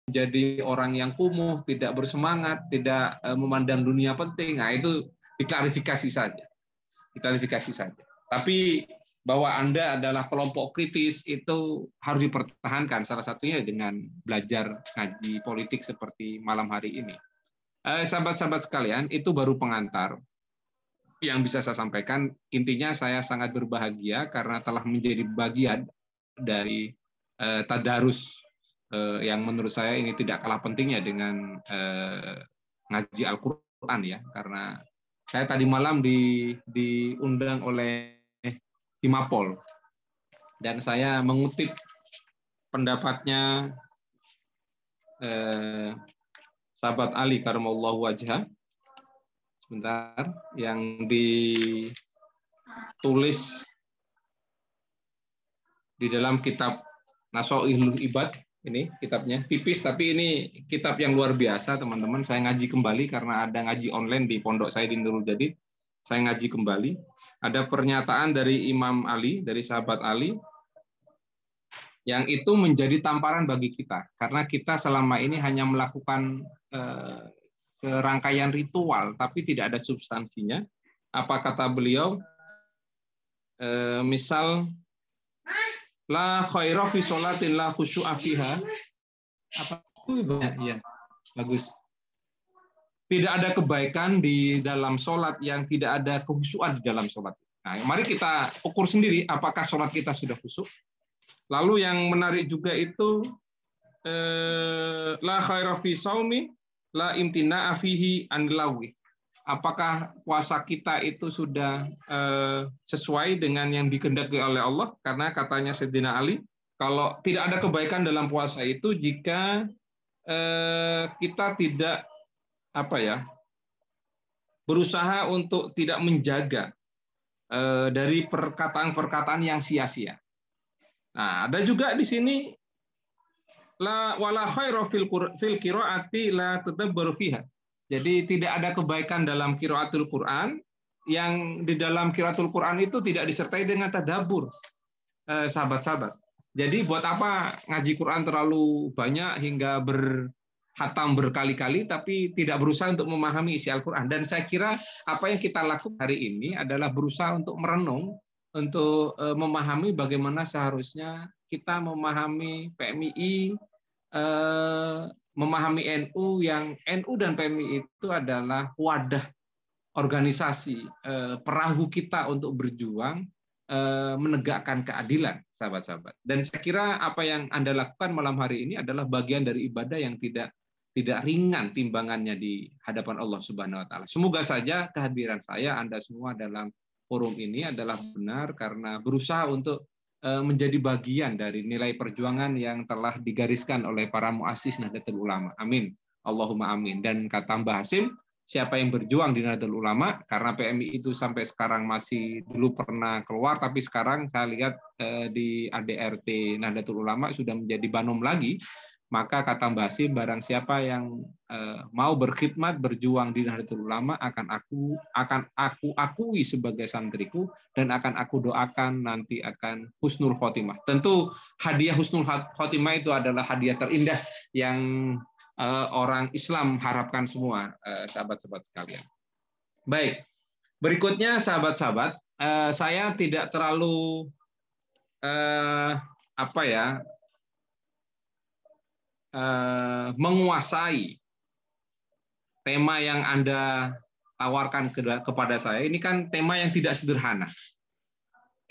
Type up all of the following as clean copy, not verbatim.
menjadi orang yang kumuh, tidak bersemangat, tidak memandang dunia penting. Nah, itu diklarifikasi saja. Diklarifikasi saja. Tapi bahwa Anda adalah kelompok kritis itu harus dipertahankan, salah satunya dengan belajar ngaji politik seperti malam hari ini. Sahabat-sahabat sekalian, itu baru pengantar yang bisa saya sampaikan. Intinya saya sangat berbahagia karena telah menjadi bagian dari tadarus yang menurut saya ini tidak kalah pentingnya dengan ngaji Al-Quran ya, karena saya tadi malam diundang oleh Himapol dan saya mengutip pendapatnya sahabat Ali karamallahu wajhah, sebentar, yang ditulis di dalam kitab Nasoihul Ibad. Ini kitabnya tipis, tapi ini kitab yang luar biasa, teman-teman. Saya ngaji kembali karena ada ngaji online di pondok saya di Nurul Jadid. Saya ngaji kembali. Ada pernyataan dari Imam Ali, dari sahabat Ali, yang itu menjadi tamparan bagi kita. Karena kita selama ini hanya melakukan serangkaian ritual, tapi tidak ada substansinya. Apa kata beliau? Misal, la khaira fi sholatin la khusyu'a fiha. Apa itu banyak ya. Bagus. Tidak ada kebaikan di dalam sholat yang tidak ada kekhusyuan di dalam sholat. Nah, mari kita ukur sendiri apakah sholat kita sudah khusyuk. Lalu yang menarik juga itu la khaira fi shaumi la imtina'a fihi an lawi. Apakah puasa kita itu sudah sesuai dengan yang dikehendaki oleh Allah? Karena katanya Sayyidina Ali, kalau tidak ada kebaikan dalam puasa itu jika kita tidak berusaha untuk tidak menjaga dari perkataan-perkataan yang sia-sia. Nah, ada juga di sini la wala khairu fil qiraati la tadabbaru fiha. Jadi tidak ada kebaikan dalam qiraatul Quran, yang di dalam qiraatul Quran itu tidak disertai dengan tadabbur, sahabat-sahabat. Jadi buat apa ngaji Quran terlalu banyak hingga berhatam berkali-kali tapi tidak berusaha untuk memahami isi Al-Quran. Dan saya kira apa yang kita lakukan hari ini adalah berusaha untuk merenung, untuk memahami bagaimana seharusnya kita memahami PMII, memahami NU, yang NU dan PMI itu adalah wadah organisasi perahu kita untuk berjuang menegakkan keadilan, sahabat-sahabat. Dan saya kira apa yang Anda lakukan malam hari ini adalah bagian dari ibadah yang tidak ringan timbangannya di hadapan Allah Subhanahu wa taala. Semoga saja kehadiran saya, Anda semua dalam forum ini adalah benar karena berusaha untuk menjadi bagian dari nilai perjuangan yang telah digariskan oleh para muassis Nahdlatul Ulama. Amin. Allahumma amin. Dan kata Mbah Hasim, siapa yang berjuang di Nahdlatul Ulama, karena PMI itu sampai sekarang masih dulu pernah keluar, tapi sekarang saya lihat di ADRT Nahdlatul Ulama sudah menjadi Banom lagi, maka kata Mbah Hasim, barang siapa yang mau berkhidmat, berjuang di Nahdlatul Ulama, akan aku akui sebagai santriku, dan akan aku doakan nanti akan husnul khotimah. Tentu hadiah husnul khotimah itu adalah hadiah terindah yang orang Islam harapkan semua, sahabat-sahabat sekalian. Baik, berikutnya sahabat-sahabat, saya tidak terlalu menguasai tema yang Anda tawarkan kepada saya. Ini kan tema yang tidak sederhana.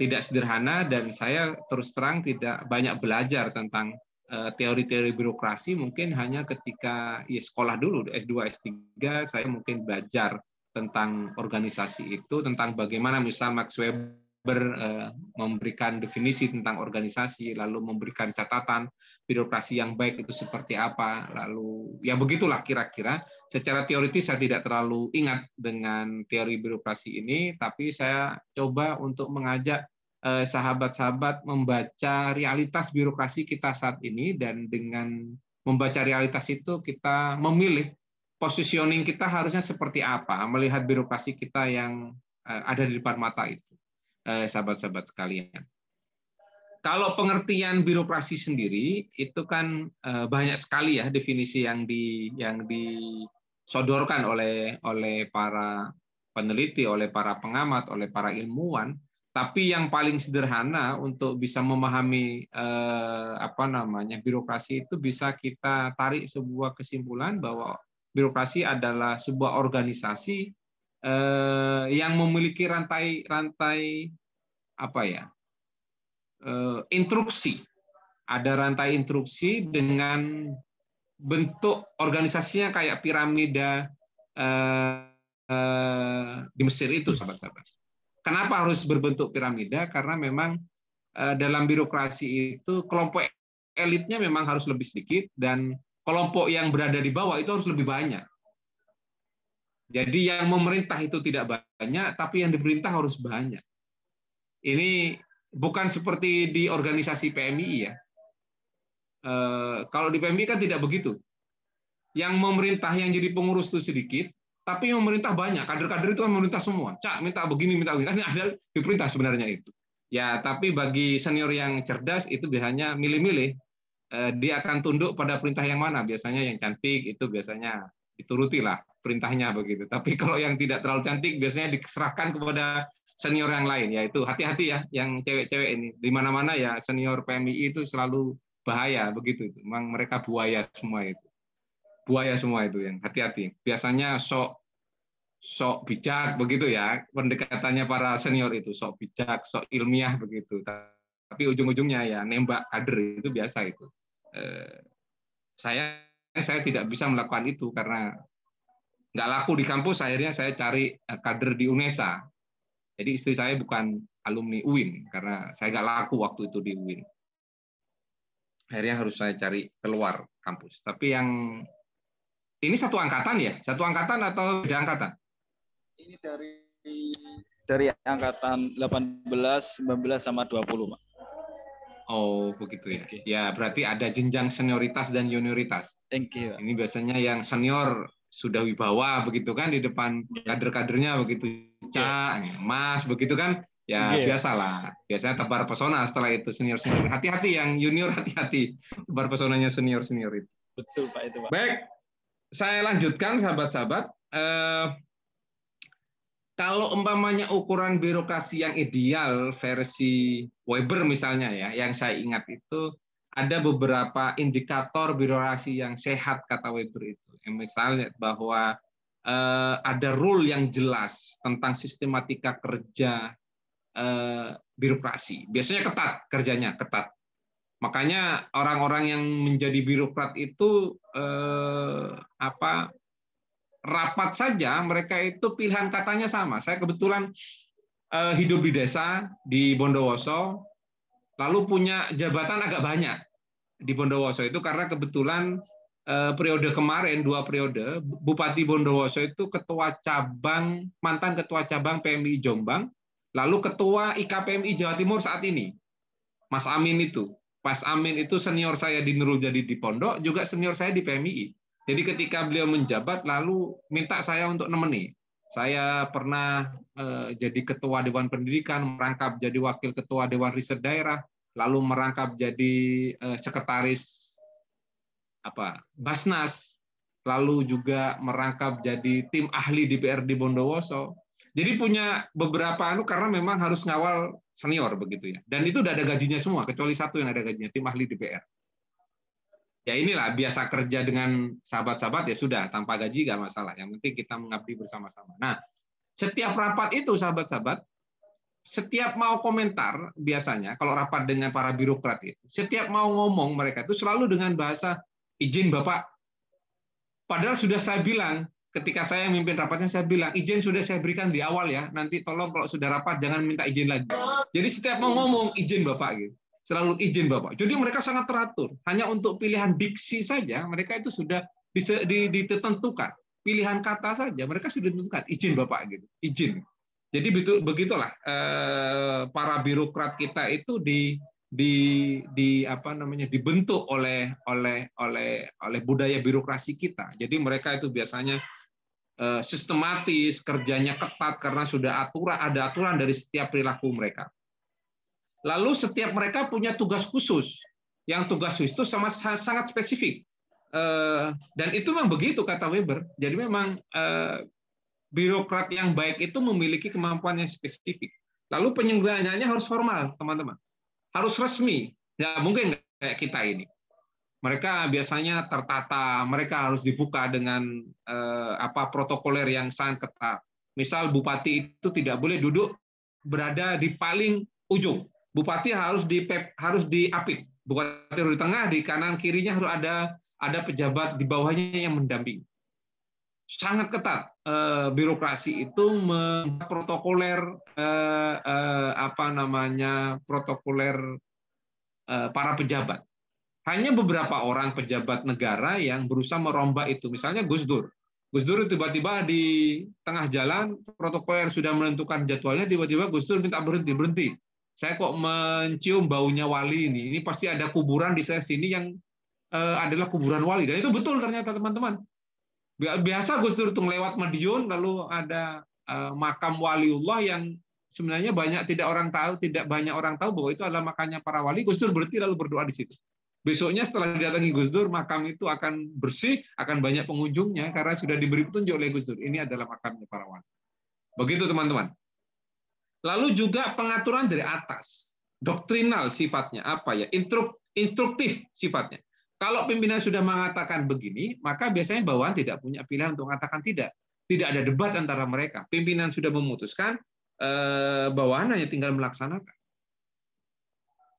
Tidak sederhana, dan saya terus terang tidak banyak belajar tentang teori-teori birokrasi. Mungkin hanya ketika sekolah dulu, S2, S3, saya mungkin belajar tentang organisasi itu, tentang bagaimana misal Max Weber memberikan definisi tentang organisasi, lalu memberikan catatan birokrasi yang baik itu seperti apa, lalu ya begitulah kira-kira. Secara teoritis saya tidak terlalu ingat dengan teori birokrasi ini, tapi saya coba untuk mengajak sahabat-sahabat membaca realitas birokrasi kita saat ini, dan dengan membaca realitas itu kita memilih positioning kita harusnya seperti apa melihat birokrasi kita yang ada di depan mata itu, sahabat-sahabat sekalian. Kalau pengertian birokrasi sendiri itu kan banyak sekali ya definisi yang disodorkan oleh para peneliti, oleh para pengamat, oleh para ilmuwan. Tapi yang paling sederhana untuk bisa memahami birokrasi itu bisa kita tarik sebuah kesimpulan bahwa birokrasi adalah sebuah organisasi yang memiliki rantai instruksi. Ada rantai instruksi dengan bentuk organisasinya kayak piramida di Mesir itu, sahabat-sahabat. Kenapa harus berbentuk piramida? Karena memang dalam birokrasi itu kelompok elitnya memang harus lebih sedikit dan kelompok yang berada di bawah itu harus lebih banyak. Jadi yang memerintah itu tidak banyak, tapi yang diperintah harus banyak. Ini bukan seperti di organisasi PMI ya. Kalau di PMI kan tidak begitu. Yang memerintah, yang jadi pengurus itu sedikit, tapi yang memerintah banyak. Kader-kader itu kan memerintah semua. Cak, minta begini, minta begini. Kan ada diperintah sebenarnya itu. Ya, tapi bagi senior yang cerdas itu biasanya milih-milih. Dia akan tunduk pada perintah yang mana. Biasanya yang cantik itu biasanya dituruti lah perintahnya begitu. Tapi kalau yang tidak terlalu cantik biasanya diserahkan kepada senior yang lain. Yaitu hati-hati ya, yang cewek-cewek ini. Di mana-mana ya senior PMI itu selalu bahaya begitu. Memang mereka buaya semua itu. Buaya semua itu yang hati-hati. Biasanya sok bijak begitu ya, pendekatannya para senior itu sok bijak, sok ilmiah begitu. Tapi ujung-ujungnya ya nembak kader itu biasa itu. Saya tidak bisa melakukan itu karena nggak laku di kampus. Akhirnya saya cari kader di UNESA. Jadi istri saya bukan alumni UIN karena saya nggak laku waktu itu di UIN. Akhirnya harus saya cari keluar kampus. Tapi yang ini satu angkatan ya? Satu angkatan atau beda angkatan? Ini dari angkatan 18, 19 sama 20, Pak. Oh, begitu ya. Okay. Ya, berarti ada jenjang senioritas dan junioritas. Thank you. Ini biasanya yang senior sudah wibawa begitu kan di depan kader-kadernya begitu, Cak, Mas begitu kan? Ya biasalah. Biasanya tebar pesona setelah itu senior-senior. Hati-hati yang junior, hati-hati. Tebar pesonanya senior-senior itu. Betul, Pak, itu, Pak. Baik. Saya lanjutkan sahabat-sahabat. Kalau umpamanya ukuran birokrasi yang ideal versi Weber misalnya ya, yang saya ingat itu ada beberapa indikator birokrasi yang sehat kata Weber itu. Misalnya bahwa ada rule yang jelas tentang sistematika kerja birokrasi. Biasanya ketat kerjanya, ketat. Makanya orang-orang yang menjadi birokrat itu rapat saja mereka itu pilihan katanya sama. Saya kebetulan hidup di desa di Bondowoso, lalu punya jabatan agak banyak di Bondowoso itu karena kebetulan periode kemarin 2 periode Bupati Bondowoso itu mantan ketua cabang PMI Jombang, lalu ketua IKPMI Jawa Timur saat ini, Mas Amin itu. Mas Amin itu senior saya di Nurul Jadi di Pondok, juga senior saya di PMI. Jadi ketika beliau menjabat, lalu minta saya untuk nemeni. Saya pernah jadi ketua Dewan Pendidikan, merangkap jadi wakil ketua Dewan Riset Daerah, lalu merangkap jadi sekretaris Basnas, lalu juga merangkap jadi tim ahli DPRD Bondowoso. Jadi punya beberapa karena memang harus ngawal senior begitu ya. Dan itu udah ada gajinya semua, kecuali satu yang ada gajinya, tim ahli DPR. Ya inilah biasa kerja dengan sahabat-sahabat ya sudah, tanpa gaji nggak masalah. Yang penting kita mengabdi bersama-sama. Nah, setiap rapat itu sahabat-sahabat, setiap mau komentar biasanya kalau rapat dengan para birokrat itu, setiap mau ngomong mereka itu selalu dengan bahasa izin Bapak. Padahal sudah saya bilang ketika saya memimpin rapatnya, saya bilang izin sudah saya berikan di awal ya. Nanti tolong kalau sudah rapat jangan minta izin lagi. Jadi setiap mau ngomong izin Bapak gitu. Selalu izin Bapak. Jadi mereka sangat teratur. Hanya untuk pilihan diksi saja mereka itu sudah ditentukan. Pilihan kata saja mereka sudah ditentukan. Izin Bapak gitu. Izin. Jadi begitulah para birokrat kita itu dibentuk oleh budaya birokrasi kita. Jadi mereka itu biasanya sistematis, kerjanya ketat karena sudah ada aturan dari setiap perilaku mereka. Lalu setiap mereka punya tugas khusus, yang tugas khusus itu sangat spesifik. Dan itu memang begitu kata Weber. Jadi memang birokrat yang baik itu memiliki kemampuan yang spesifik. Lalu penyelenggaranya harus formal, teman-teman. Harus resmi. Nggak mungkin kayak kita ini. Mereka biasanya tertata, mereka harus dibuka dengan protokoler yang sangat ketat. Misal bupati itu tidak boleh duduk berada di paling ujung. Bupati harus diapit. Bupati di tengah, di kanan kirinya harus ada pejabat di bawahnya yang mendampingi. Sangat ketat birokrasi itu membuat protokoler protokoler para pejabat. Hanya beberapa orang pejabat negara yang berusaha merombak itu. Misalnya Gus Dur. Gus Dur tiba-tiba di tengah jalan, protokoler sudah menentukan jadwalnya, tiba-tiba Gus Dur minta berhenti. Saya kok mencium baunya wali ini. Ini pasti ada kuburan di saya sini yang adalah kuburan wali. Dan itu betul ternyata, teman-teman. Biasa Gus Dur itu lewat Madiun, lalu ada makam waliullah yang sebenarnya tidak banyak orang tahu bahwa itu adalah makamnya para wali. Gus Dur berhenti lalu berdoa di situ. Besoknya setelah didatangi Gus Dur, makam itu akan bersih, akan banyak pengunjungnya karena sudah diberi petunjuk oleh Gus Dur. Ini adalah makamnya para wali. Begitu, teman-teman. Lalu juga pengaturan dari atas, doktrinal sifatnya, instruktif sifatnya. Kalau pimpinan sudah mengatakan begini, maka biasanya bawahan tidak punya pilihan untuk mengatakan tidak. Tidak ada debat antara mereka. Pimpinan sudah memutuskan, bawahan hanya tinggal melaksanakan.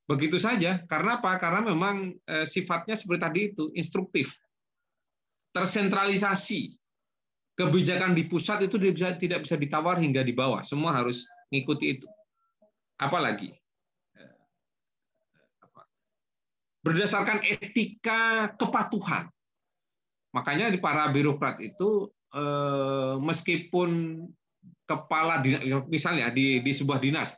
Begitu saja. Karena apa? Karena memang sifatnya seperti tadi itu, instruktif. Tersentralisasi. Kebijakan di pusat itu tidak bisa ditawar hingga di bawah. Semua harus mengikuti itu. Apalagi berdasarkan etika kepatuhan. Makanya di para birokrat itu meskipun kepala dinas, misalnya di sebuah dinas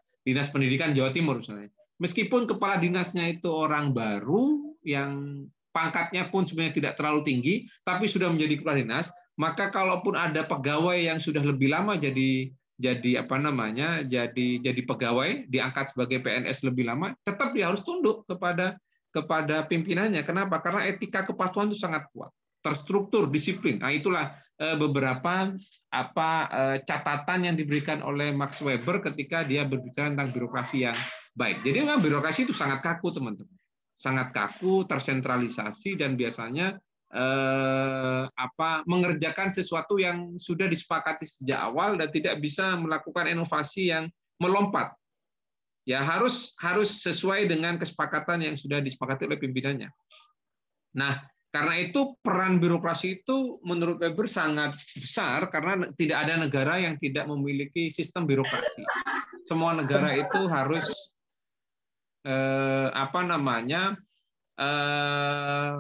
pendidikan Jawa Timur misalnya, meskipun kepala dinasnya itu orang baru yang pangkatnya pun sebenarnya tidak terlalu tinggi, tapi sudah menjadi kepala dinas, maka kalaupun ada pegawai yang sudah lebih lama jadi pegawai, diangkat sebagai PNS lebih lama, tetap dia harus tunduk kepada pimpinannya. Kenapa? Karena etika kepatuhan itu sangat kuat, terstruktur, disiplin. Nah, itulah beberapa catatan yang diberikan oleh Max Weber ketika dia berbicara tentang birokrasi yang baik. Jadi memang birokrasi itu sangat kaku, teman-teman. Sangat kaku, tersentralisasi, dan biasanya mengerjakan sesuatu yang sudah disepakati sejak awal dan tidak bisa melakukan inovasi yang melompat. Ya harus sesuai dengan kesepakatan yang sudah disepakati oleh pimpinannya. Nah, karena itu peran birokrasi itu menurut Weber sangat besar karena tidak ada negara yang tidak memiliki sistem birokrasi. Semua negara itu harus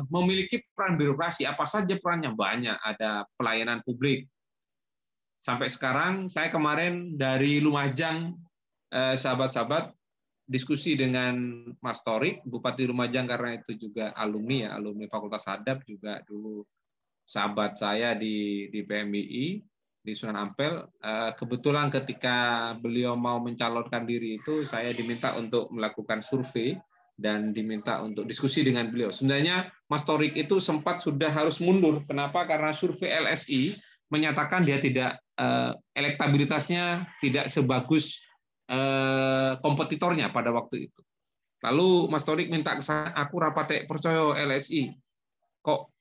memiliki peran birokrasi. Apa saja perannya? Banyak. Ada pelayanan publik. Sampai sekarang saya kemarin dari Lumajang, sahabat-sahabat, diskusi dengan Mas Torik, Bupati Lumajang, karena itu juga alumni Fakultas Adab, juga dulu sahabat saya di PMII di Sunan Ampel. Kebetulan ketika beliau mau mencalonkan diri itu, saya diminta untuk melakukan survei dan diminta untuk diskusi dengan beliau. Sebenarnya Mas Torik itu sempat sudah harus mundur. Kenapa? Karena survei LSI menyatakan dia tidak elektabilitasnya tidak sebagus kompetitornya pada waktu itu. Lalu Mas Torik minta ke saya, aku rapatek percaya LSI, kok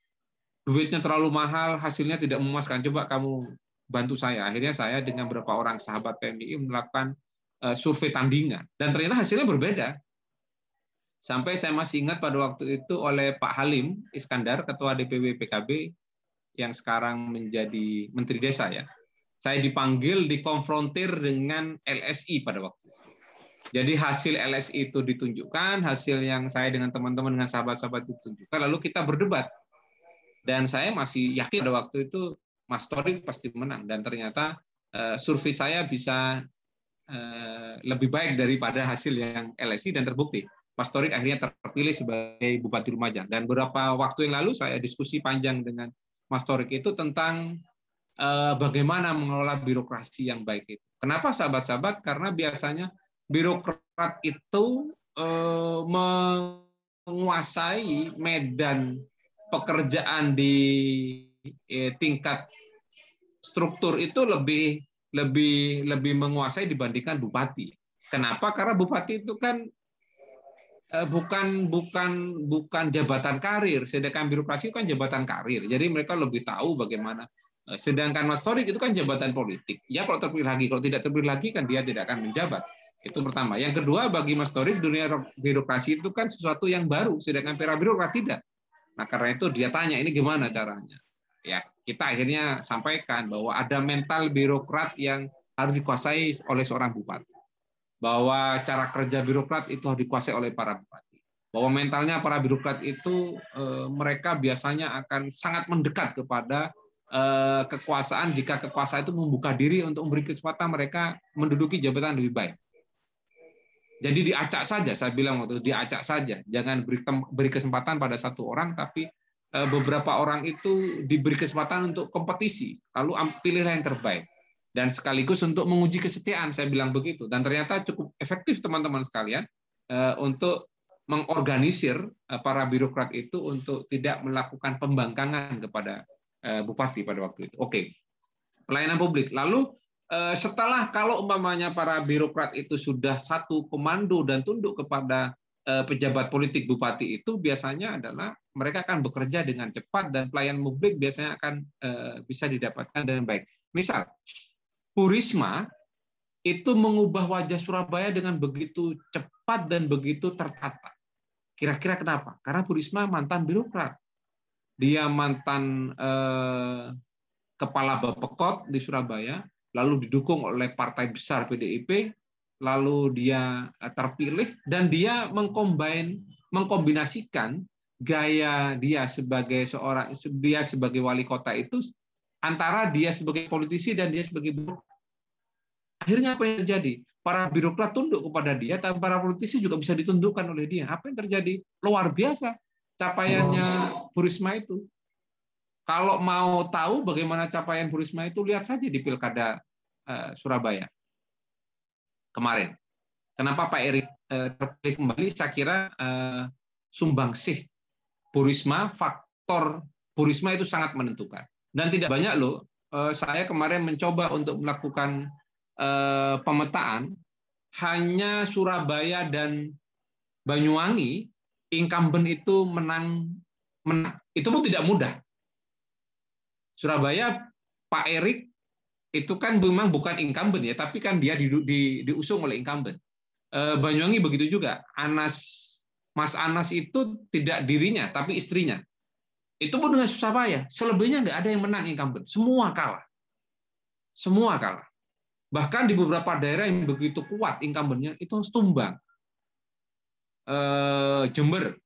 duitnya terlalu mahal, hasilnya tidak memuaskan, coba kamu bantu saya. Akhirnya saya dengan beberapa orang sahabat PMII melakukan survei tandingan, dan ternyata hasilnya berbeda. Sampai saya masih ingat pada waktu itu oleh Pak Halim Iskandar, Ketua DPW PKB, yang sekarang menjadi Menteri Desa ya. Saya dipanggil, dikonfrontir dengan LSI pada waktu itu. Jadi hasil LSI itu ditunjukkan, hasil yang saya dengan teman-teman, dengan sahabat-sahabat itu tunjukkan, lalu kita berdebat. Dan saya masih yakin pada waktu itu Mas Torik pasti menang. Dan ternyata survei saya bisa lebih baik daripada hasil yang LSI, dan terbukti. Mas Torik akhirnya terpilih sebagai Bupati Lumajang. Dan beberapa waktu yang lalu saya diskusi panjang dengan Mas Torik itu tentang bagaimana mengelola birokrasi yang baik itu. Kenapa, sahabat-sahabat? Karena biasanya birokrat itu menguasai medan pekerjaan di tingkat struktur itu lebih menguasai dibandingkan bupati. Kenapa? Karena bupati itu kan bukan jabatan karir, sedangkan birokrasi kan jabatan karir. Jadi mereka lebih tahu bagaimana. Sedangkan Mas Torik itu kan jabatan politik. Ya kalau terpilih lagi, kalau tidak terpilih lagi kan dia tidak akan menjabat. Itu pertama. Yang kedua, bagi Mas Torik dunia birokrasi itu kan sesuatu yang baru, sedangkan para birokrat tidak. Nah karena itu dia tanya ini gimana caranya. Ya kita akhirnya sampaikan bahwa ada mental birokrat yang harus dikuasai oleh seorang bupati. Bahwa cara kerja birokrat itu harus dikuasai oleh para bupati. Bahwa mentalnya para birokrat itu mereka biasanya akan sangat mendekat kepada kekuasaan jika kekuasaan itu membuka diri untuk memberi kesempatan mereka menduduki jabatan lebih baik. Jadi diacak saja, saya bilang waktu itu diacak saja. Jangan beri kesempatan pada satu orang, tapi beberapa orang itu diberi kesempatan untuk kompetisi, lalu pilihlah yang terbaik. Dan sekaligus untuk menguji kesetiaan, saya bilang begitu. Dan ternyata cukup efektif teman-teman sekalian untuk mengorganisir para birokrat itu untuk tidak melakukan pembangkangan kepada bupati pada waktu itu. Oke, pelayanan publik. Lalu setelah kalau umpamanya para birokrat itu sudah satu komando dan tunduk kepada pejabat politik bupati itu, biasanya adalah mereka akan bekerja dengan cepat dan pelayanan publik biasanya akan bisa didapatkan dengan baik. Misal, Bu Risma itu mengubah wajah Surabaya dengan begitu cepat dan begitu tertata. Kira-kira kenapa? Karena Bu Risma mantan birokrat. Dia mantan kepala Bapekot di Surabaya, lalu didukung oleh partai besar PDIP, lalu dia terpilih, dan dia mengkombinasikan gaya dia sebagai wali kota itu antara dia sebagai politisi dan dia sebagai birokrat. Akhirnya apa yang terjadi? Para birokrat tunduk kepada dia, tapi para politisi juga bisa ditundukkan oleh dia. Apa yang terjadi? Luar biasa capaiannya Bu Risma itu. Kalau mau tahu bagaimana capaian Bu Risma itu, lihat saja di Pilkada Surabaya kemarin. Kenapa Pak Erik terpilih kembali? Saya kira sumbangsih Bu Risma, faktor Bu Risma itu sangat menentukan. Dan tidak banyak loh, saya kemarin mencoba untuk melakukan pemetaan, hanya Surabaya dan Banyuwangi incumbent itu menang. Itu pun tidak mudah. Surabaya Pak Erik itu kan memang bukan incumbent ya, tapi kan dia diusung oleh incumbent. Banyuwangi begitu juga. Mas Anas itu tidak dirinya, tapi istrinya. Itu pun dengan susah payah. Selebihnya nggak ada yang menang incumbent. Semua kalah. Semua kalah. Bahkan di beberapa daerah yang begitu kuat incumbent-nya itu harus tumbang. Jember,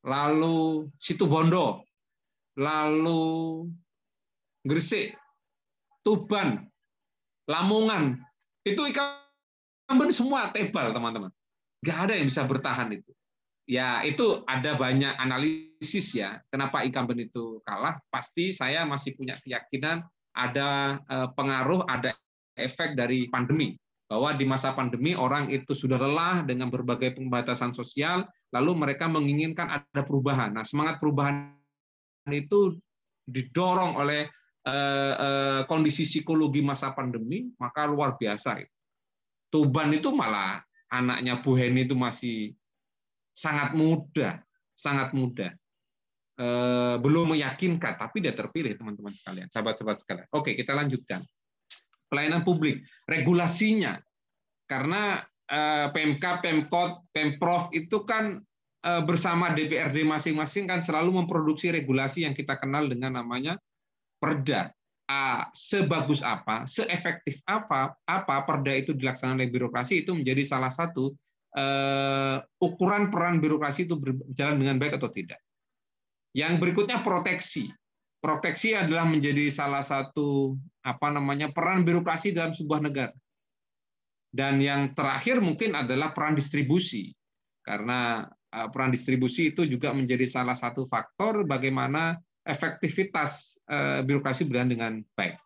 lalu Situbondo, lalu Gresik, Tuban, Lamongan. Itu incumbent semua tebal, teman-teman. Nggak ada yang bisa bertahan itu. Ya, itu ada banyak analisis ya, kenapa incumbent itu kalah. Pasti saya masih punya keyakinan ada pengaruh, ada efek dari pandemi. Bahwa di masa pandemi orang itu sudah lelah dengan berbagai pembatasan sosial, lalu mereka menginginkan ada perubahan. Nah, semangat perubahan itu didorong oleh kondisi psikologi masa pandemi, maka luar biasa itu. Tuban itu malah anaknya Bu Heni itu masih sangat muda, belum meyakinkan, tapi dia terpilih, teman-teman sekalian, sahabat-sahabat sekalian. Oke, kita lanjutkan. Pelayanan publik, regulasinya, karena Pemkab, Pemkot, Pemprov itu kan bersama DPRD masing-masing kan selalu memproduksi regulasi yang kita kenal dengan namanya Perda. Sebagus apa, seefektif apa Perda itu dilaksanakan oleh birokrasi itu menjadi salah satu ukuran peran birokrasi itu berjalan dengan baik atau tidak. Yang berikutnya proteksi. Proteksi adalah menjadi salah satu peran birokrasi dalam sebuah negara. Dan yang terakhir mungkin adalah peran distribusi. Karena peran distribusi itu juga menjadi salah satu faktor bagaimana efektivitas birokrasi berjalan dengan baik.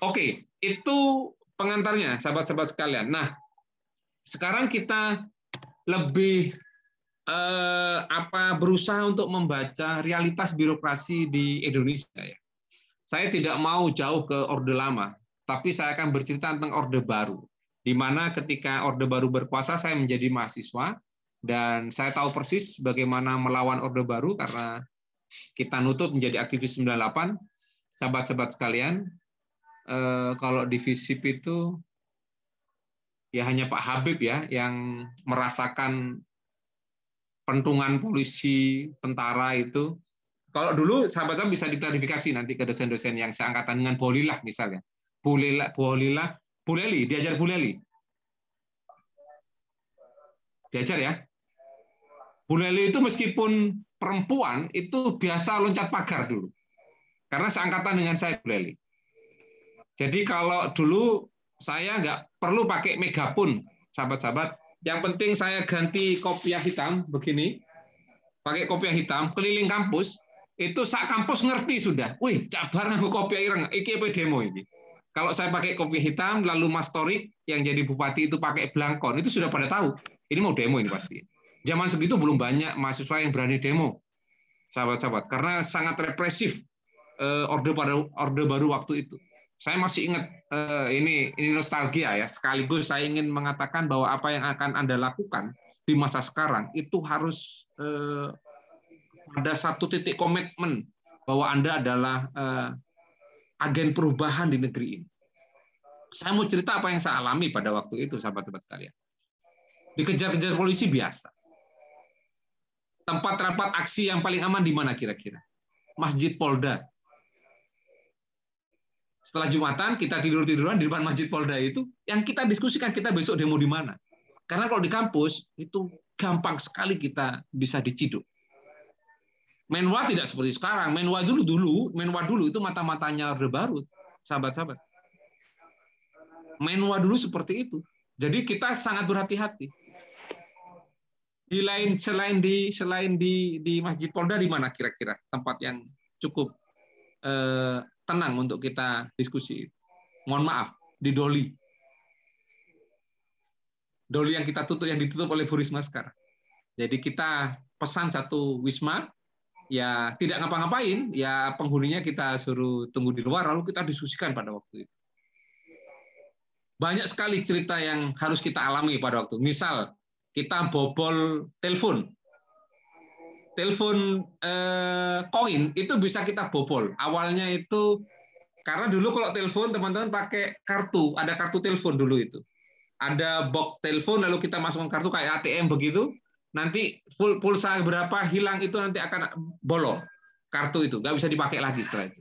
Oke, itu pengantarnya sahabat-sahabat sekalian. Nah, Sekarang kita lebih berusaha untuk membaca realitas birokrasi di Indonesia. Ya. Saya tidak mau jauh ke Orde Lama, tapi saya akan bercerita tentang Orde Baru, di mana ketika Orde Baru berkuasa saya menjadi mahasiswa dan saya tahu persis bagaimana melawan Orde Baru karena kita nutut menjadi aktivis 98. Sahabat-sahabat sekalian, kalau di FISIP itu ya hanya Pak Habib ya yang merasakan pentungan polisi, tentara itu. Kalau dulu sahabat-sahabat bisa diklarifikasi nanti ke dosen-dosen yang seangkatan dengan Bolillah misalnya. Buleli, diajar Buleli. Diajar ya. Buleli itu meskipun perempuan itu biasa loncat pagar dulu. Karena seangkatan dengan saya Buleli. Jadi kalau dulu saya nggak perlu pakai megapun, sahabat-sahabat. Yang penting saya ganti kopiah hitam begini, pakai kopiah hitam keliling kampus, itu sak kampus ngerti sudah. Wih, cabar nganggo kopiah ireng, iki apa demo ini. Kalau saya pakai kopiah hitam, lalu Mas Torik yang jadi bupati itu pakai belangkon, itu sudah pada tahu. Ini mau demo ini pasti. Zaman segitu belum banyak mahasiswa yang berani demo, sahabat-sahabat, karena sangat represif Orde Baru waktu itu. Saya masih ingat ini nostalgia ya. Sekaligus saya ingin mengatakan bahwa apa yang akan Anda lakukan di masa sekarang itu harus ada satu titik komitmen bahwa Anda adalah agen perubahan di negeri ini. Saya mau cerita apa yang saya alami pada waktu itu, sahabat-sahabat sekalian. Dikejar-kejar polisi biasa. Tempat rapat aksi yang paling aman di mana kira-kira? Masjid Polda. Setelah Jumatan, kita tidur-tiduran di depan Masjid Polda itu, yang kita diskusikan kita besok demo di mana. Karena kalau di kampus, itu gampang sekali kita bisa diciduk. Menwa tidak seperti sekarang. Menwa dulu itu mata-matanya Orde Baru, sahabat-sahabat. Menwa dulu seperti itu. Jadi kita sangat berhati-hati. Selain di Masjid Polda di mana kira-kira tempat yang cukup tenang untuk kita diskusi. Mohon maaf, di Doli. Doli yang ditutup oleh Bu Risma sekarang. Jadi kita pesan satu wisma, ya tidak ngapa-ngapain, ya penghuninya kita suruh tunggu di luar, lalu kita diskusikan pada waktu itu. Banyak sekali cerita yang harus kita alami pada waktu. Misal, kita bobol telepon koin itu bisa kita bobol. Awalnya itu karena dulu kalau telepon teman-teman pakai kartu, ada kartu telepon dulu itu. Ada box telepon lalu kita masukkan kartu kayak ATM begitu. Nanti pulsa berapa hilang itu nanti akan bolong. Kartu itu nggak bisa dipakai lagi setelah itu.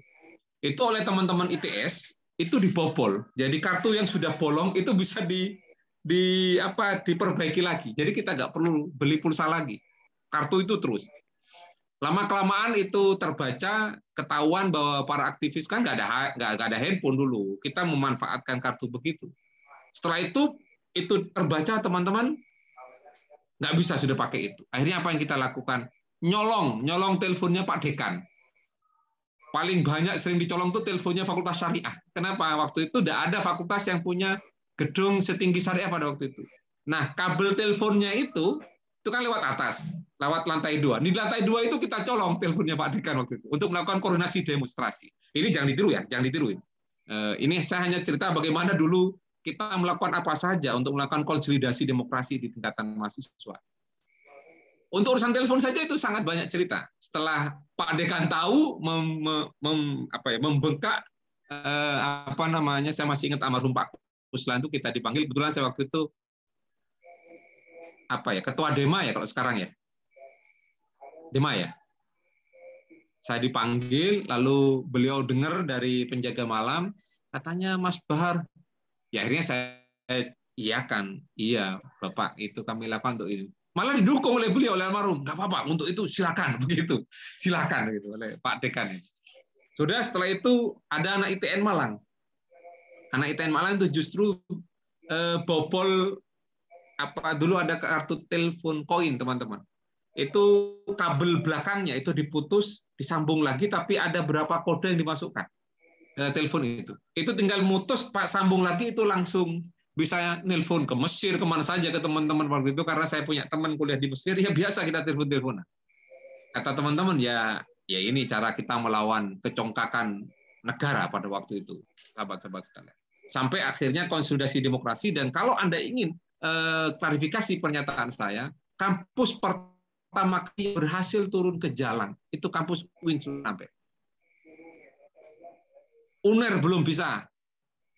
Itu oleh teman-teman ITS itu dibobol. Jadi kartu yang sudah bolong itu bisa diperbaiki lagi. Jadi kita nggak perlu beli pulsa lagi. Kartu itu terus. Lama-kelamaan itu terbaca, ketahuan bahwa para aktivis kan nggak ada handphone dulu. Kita memanfaatkan kartu begitu. Setelah itu terbaca teman-teman nggak bisa sudah pakai itu. Akhirnya apa yang kita lakukan? Nyolong teleponnya Pak Dekan. Paling banyak sering dicolong tuh teleponnya Fakultas Syariah. Kenapa? Waktu itu tidak ada fakultas yang punya gedung setinggi syariah pada waktu itu. Nah, kabel teleponnya itu kan lewat atas, lewat lantai 2. Di lantai 2 itu kita colong teleponnya Pak Dekan waktu itu untuk melakukan koordinasi demonstrasi. Ini jangan ditiru ya, jangan ditiruin. Ini saya hanya cerita bagaimana dulu kita melakukan apa saja untuk melakukan konsolidasi demokrasi di tingkatan mahasiswa. Untuk urusan telepon saja itu sangat banyak cerita. Setelah Pak Dekan tahu membengkak saya masih ingat almarhum Pak Kuslan itu kita dipanggil, kebetulan saya waktu itu ketua Dema ya kalau sekarang ya. Dema ya. Saya dipanggil, lalu beliau dengar dari penjaga malam, katanya Mas Bahar. Ya akhirnya saya iyakan, iya Bapak itu kami lakukan untuk ini. Malah didukung oleh beliau, oleh almarhum. Nggak apa-apa, untuk itu silakan begitu, silakan gitu oleh Pak Dekan. Sudah setelah itu ada anak ITN Malang. Anak ITN Malang itu justru bobol dulu ada kartu telepon koin teman-teman. Itu kabel belakangnya itu diputus, disambung lagi, tapi ada berapa kode yang dimasukkan telepon itu. Itu tinggal mutus, Pak sambung lagi itu langsung bisa nelpon ke Mesir, kemana saja ke teman-teman waktu itu, karena saya punya teman kuliah di Mesir, ya biasa kita telepon-teleponan. Kata teman-teman, ya ini cara kita melawan kecongkakan negara pada waktu itu, sahabat-sahabat sekalian. Sampai akhirnya konsolidasi demokrasi, dan kalau Anda ingin klarifikasi pernyataan saya, kampus pertama kali berhasil turun ke jalan, itu kampus UIN Surabaya. UNER belum bisa,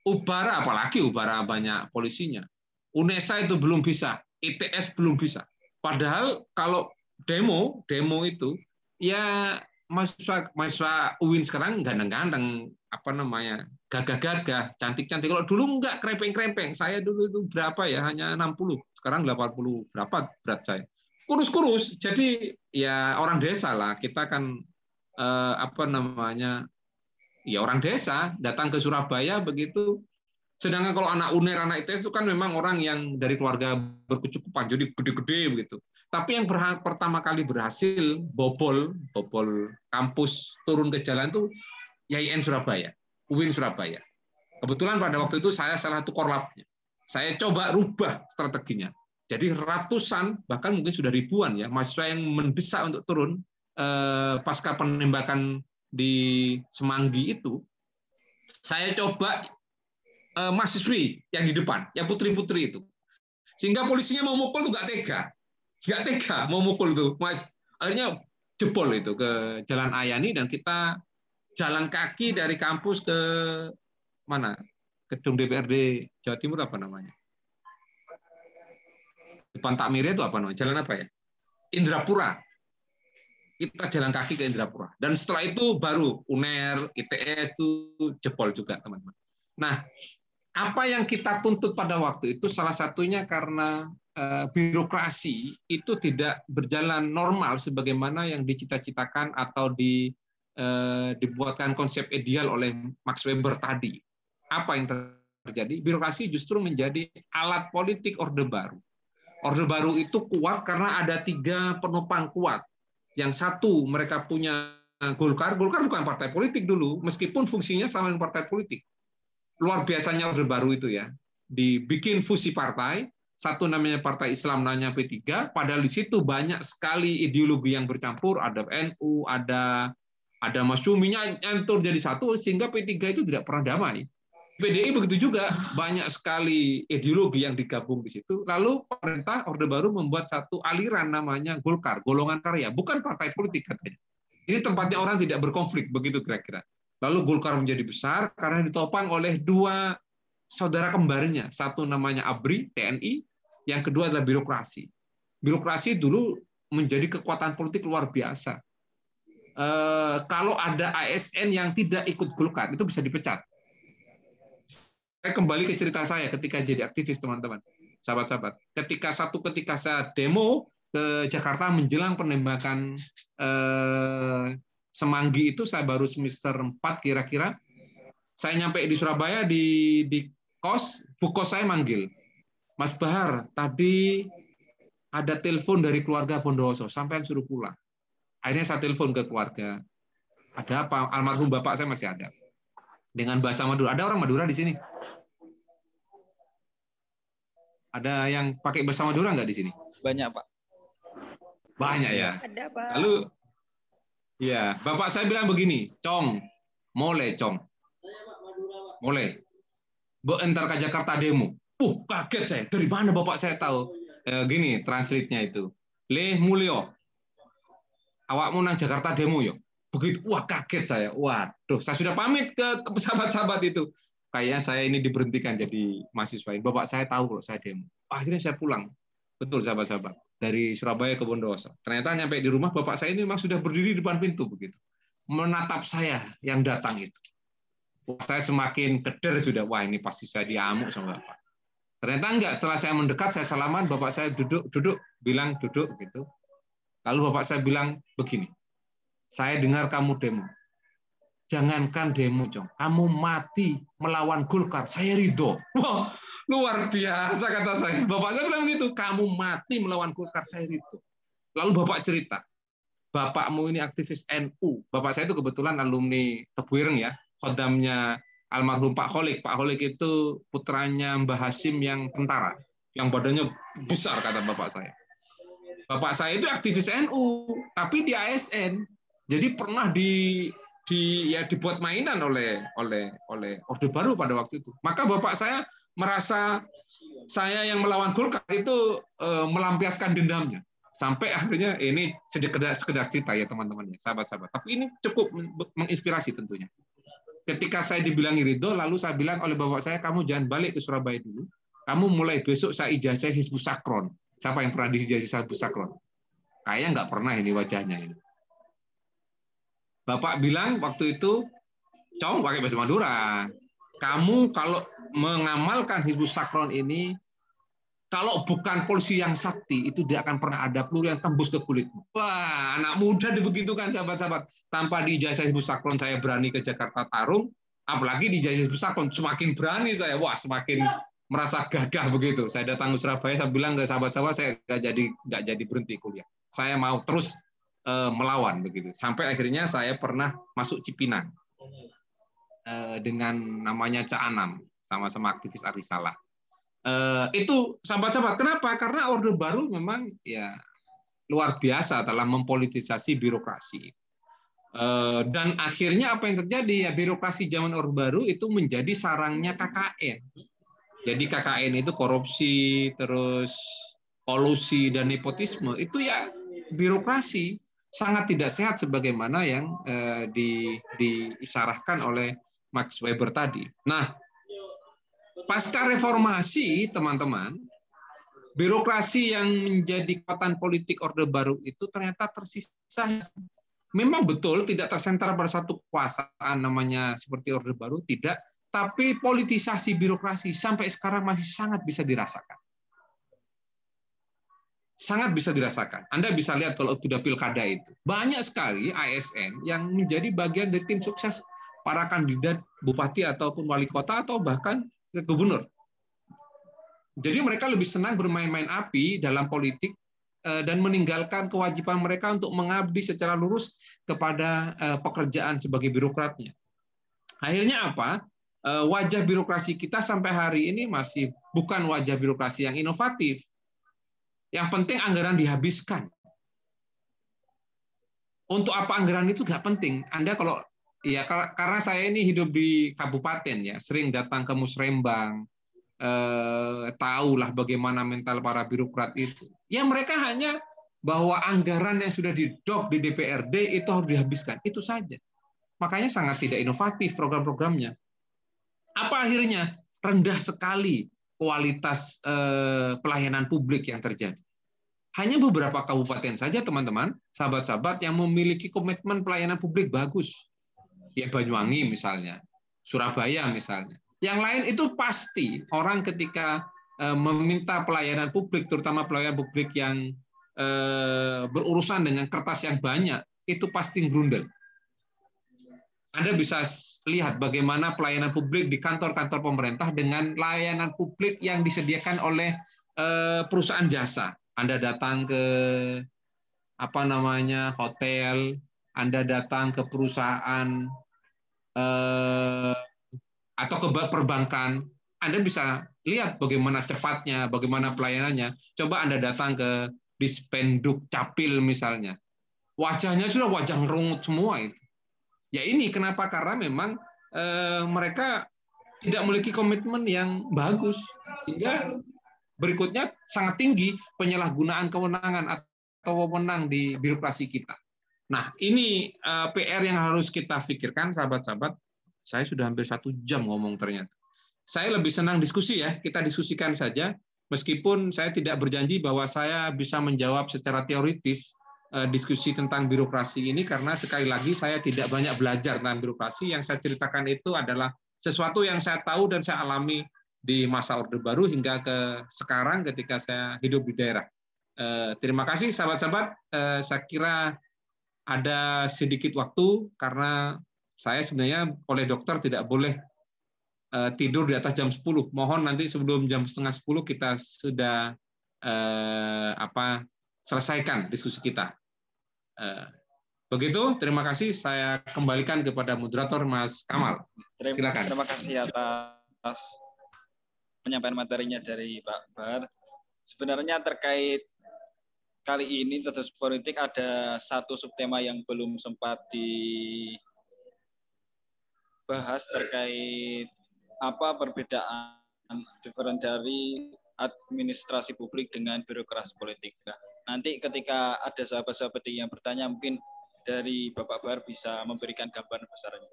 Ubara, apalagi Ubara banyak polisinya. UNESA itu belum bisa, ITS belum bisa. Padahal kalau demo itu ya mahasiswa UIN sekarang ganteng-ganteng, gagah-gagah, cantik-cantik. Kalau dulu enggak, krempeng-krempeng. Saya dulu itu berapa ya, hanya 60, sekarang 80 berapa berat saya. Kurus-kurus. Jadi ya orang desa lah. Kita kan ya orang desa datang ke Surabaya begitu. Sedangkan kalau anak UNER, anak ITS itu kan memang orang yang dari keluarga berkecukupan, jadi gede-gede begitu. Tapi yang pertama kali berhasil bobol kampus turun ke jalan itu YIN Surabaya, UIN Surabaya. Kebetulan pada waktu itu saya salah satu korlapnya. Saya coba rubah strateginya. Jadi ratusan, bahkan mungkin sudah ribuan ya, mahasiswa yang mendesak untuk turun pasca penembakan di Semanggi itu, saya coba mahasiswi yang di depan, yang putri-putri itu. Sehingga polisinya mau mukul tuh nggak tega mau mukul tuh. Akhirnya jebol itu ke Jalan Ayani, dan kita jalan kaki dari kampus ke mana? Gedung DPRD Jawa Timur apa namanya? Depan Takmir itu apa namanya? Jalan apa ya? Indrapura. Kita jalan kaki ke Indrapura. Dan setelah itu baru UNER, ITS itu jebol juga, teman-teman. Nah, apa yang kita tuntut pada waktu itu salah satunya karena birokrasi itu tidak berjalan normal sebagaimana yang dicita-citakan atau dibuatkan konsep ideal oleh Max Weber tadi. Apa yang terjadi? Birokrasi justru menjadi alat politik Orde Baru. Orde Baru itu kuat karena ada 3 penopang kuat. Yang satu, mereka punya Golkar. Golkar bukan partai politik dulu, meskipun fungsinya sama dengan partai politik. Luar biasanya Orde Baru itu ya, dibikin fusi partai, satu namanya Partai Islam, namanya P3, padahal di situ banyak sekali ideologi yang bercampur, ada NU, ada Masyumi nyantur jadi satu, sehingga P3 itu tidak pernah damai. PDI begitu juga, banyak sekali ideologi yang digabung di situ. Lalu pemerintah Orde Baru membuat satu aliran namanya Golkar, golongan karya, bukan partai politik katanya. Ini tempatnya orang tidak berkonflik, begitu kira-kira. Lalu Golkar menjadi besar karena ditopang oleh 2 saudara kembarnya. Satu namanya ABRI, TNI, yang kedua adalah birokrasi. Birokrasi dulu menjadi kekuatan politik luar biasa. Kalau ada ASN yang tidak ikut Golkar, itu bisa dipecat. Saya kembali ke cerita saya ketika jadi aktivis, teman-teman, sahabat-sahabat. Ketika saya demo ke Jakarta menjelang penembakan Semanggi itu, saya baru semester 4 kira-kira. Saya nyampe di Surabaya di kos, bu kos saya manggil, Mas Bahar, tadi ada telepon dari keluarga Bondowoso, sampean suruh pulang. Akhirnya saya telepon ke keluarga. Ada apa? Almarhum bapak saya masih ada. Dengan bahasa Madura. Ada orang Madura di sini? Ada yang pakai bahasa Madura nggak di sini? Banyak, Pak. Banyak ya. Ada, Pak. Lalu ya, bapak saya bilang begini, Cong, mulai Cong, mulai, entar ke Jakarta demo. Kaget saya, dari mana bapak saya tahu? Gini, translate-nya itu, Le Mulyo, awakmu nang Jakarta demo yo. Begitu, kaget saya. Waduh, saya sudah pamit ke sahabat-sahabat itu. Kayaknya saya ini diberhentikan jadi mahasiswa. Bapak saya tahu kalau saya demo. Akhirnya saya pulang. Betul, sahabat-sahabat. Dari Surabaya ke Bondowoso. Ternyata nyampe di rumah, bapak saya ini memang sudah berdiri di depan pintu begitu, menatap saya yang datang itu. Saya semakin keder sudah. Wah, ini pasti saya diamuk sama bapak. Ternyata enggak. Setelah saya mendekat, saya salaman, bapak saya duduk, bilang duduk gitu. Lalu bapak saya bilang begini, saya dengar kamu demo. Jangankan demo, Cong, kamu mati melawan Golkar, saya ridho. Wah, luar biasa kata saya. Bapak saya bilang gitu, kamu mati melawan Golkar, saya ridho. Lalu bapak cerita, bapakmu ini aktivis NU. Bapak saya itu kebetulan alumni Tebu Ireng ya, khodamnya almarhum Pak Kholik. Pak Kholik itu putranya Mbah Hasim yang tentara, yang badannya besar kata bapak saya. Bapak saya itu aktivis NU, tapi di ASN. Jadi pernah dibuat mainan oleh Orde Baru pada waktu itu. Maka bapak saya merasa saya yang melawan Golkar itu melampiaskan dendamnya. Sampai akhirnya ini sekedar cerita ya teman-teman, sahabat-sahabat. Tapi ini cukup menginspirasi tentunya. Ketika saya dibilang ridho, lalu saya bilang oleh bapak saya, kamu jangan balik ke Surabaya dulu. Kamu mulai besok saya ijazah Hizbus Sakron. Siapa yang pernah diijazah Hizbus Sakron? Kayaknya nggak pernah ini wajahnya ini. Bapak bilang waktu itu, Cong pakai bahasa Madura. Kamu kalau mengamalkan Hizbus Sakron ini, kalau bukan polisi yang sakti, itu tidak akan pernah ada peluru yang tembus ke kulitmu. Wah, anak muda dibegitukan sahabat-sahabat. Tanpa diijazah Hizbus Sakron saya berani ke Jakarta tarung, apalagi diijazah Hizbus Sakron semakin berani saya. Wah, semakin merasa gagah begitu. Saya datang ke Surabaya, saya bilang ke sahabat-sahabat saya nggak jadi berhenti kuliah. Saya mau terus melawan begitu. Sampai akhirnya saya pernah masuk Cipinang dengan namanya Cak Anam, sama-sama aktivis Arisalah. Itu sahabat-sahabat. Kenapa? Karena Orde Baru memang ya luar biasa dalam mempolitisasi birokrasi. Dan akhirnya apa yang terjadi? Ya birokrasi zaman Orde Baru itu menjadi sarangnya KKN. Jadi KKN itu korupsi, terus kolusi dan nepotisme. Itu ya birokrasi sangat tidak sehat sebagaimana yang diisyaratkan oleh Max Weber tadi. Nah, pasca reformasi, teman-teman, birokrasi yang menjadi kekuatan politik Orde Baru itu ternyata tersisa. Memang betul tidak tersentra pada satu kekuasaan namanya seperti Orde Baru, tidak. Tapi politisasi birokrasi sampai sekarang masih sangat bisa dirasakan. Sangat bisa dirasakan. Anda bisa lihat kalau sudah pilkada itu. Banyak sekali ASN yang menjadi bagian dari tim sukses para kandidat bupati ataupun wali kota atau bahkan gubernur. Jadi mereka lebih senang bermain-main api dalam politik dan meninggalkan kewajiban mereka untuk mengabdi secara lurus kepada pekerjaan sebagai birokratnya. Akhirnya apa? Wajah birokrasi kita sampai hari ini masih bukan wajah birokrasi yang inovatif. Yang penting anggaran dihabiskan. Untuk apa anggaran itu nggak penting. Anda kalau ya karena saya ini hidup di kabupaten ya, sering datang ke Musrembang, tahulah bagaimana mental para birokrat itu. Ya mereka hanya bahwa anggaran yang sudah didop di DPRD itu harus dihabiskan. Itu saja. Makanya sangat tidak inovatif program-programnya. Apa akhirnya? Rendah sekali kualitas pelayanan publik yang terjadi. Hanya beberapa kabupaten saja, teman-teman, sahabat-sahabat, yang memiliki komitmen pelayanan publik bagus. Ya Banyuwangi misalnya, Surabaya misalnya. Yang lain itu pasti orang ketika meminta pelayanan publik, terutama pelayanan publik yang berurusan dengan kertas yang banyak, itu pasti grundel. Anda bisa lihat bagaimana pelayanan publik di kantor-kantor pemerintah dengan layanan publik yang disediakan oleh perusahaan jasa. Anda datang ke hotel, Anda datang ke perusahaan atau ke perbankan, Anda bisa lihat bagaimana cepatnya, bagaimana pelayanannya. Coba Anda datang ke Dispenduk Capil misalnya, wajahnya sudah wajah ngerungut semua itu. Ya ini kenapa? Karena memang mereka tidak memiliki komitmen yang bagus, sehingga berikutnya sangat tinggi penyalahgunaan kewenangan atau wewenang di birokrasi kita. Nah, ini PR yang harus kita pikirkan, sahabat-sahabat. Saya sudah hampir 1 jam ngomong ternyata. Saya lebih senang diskusi ya, kita diskusikan saja. Meskipun saya tidak berjanji bahwa saya bisa menjawab secara teoritis diskusi tentang birokrasi ini, karena sekali lagi saya tidak banyak belajar tentang birokrasi. Yang saya ceritakan itu adalah sesuatu yang saya tahu dan saya alami di masa Orde Baru hingga ke sekarang ketika saya hidup di daerah. Terima kasih sahabat-sahabat. Saya kira ada sedikit waktu karena saya sebenarnya oleh dokter tidak boleh tidur di atas jam 10. Mohon nanti sebelum jam 9:30 kita sudah selesaikan diskusi kita. Begitu, terima kasih. Saya kembalikan kepada moderator Mas Kamal. Silakan. Terima kasih atas penyampaian materinya dari Pak Bahar. Sebenarnya terkait kali ini Tetes Politik ada satu subtema yang belum sempat dibahas terkait apa perbedaan diferensiasi dari administrasi publik dengan birokrasi politik. Nah, nanti ketika ada sahabat-sahabat yang bertanya, mungkin dari Bapak Bahar bisa memberikan gambaran besarnya.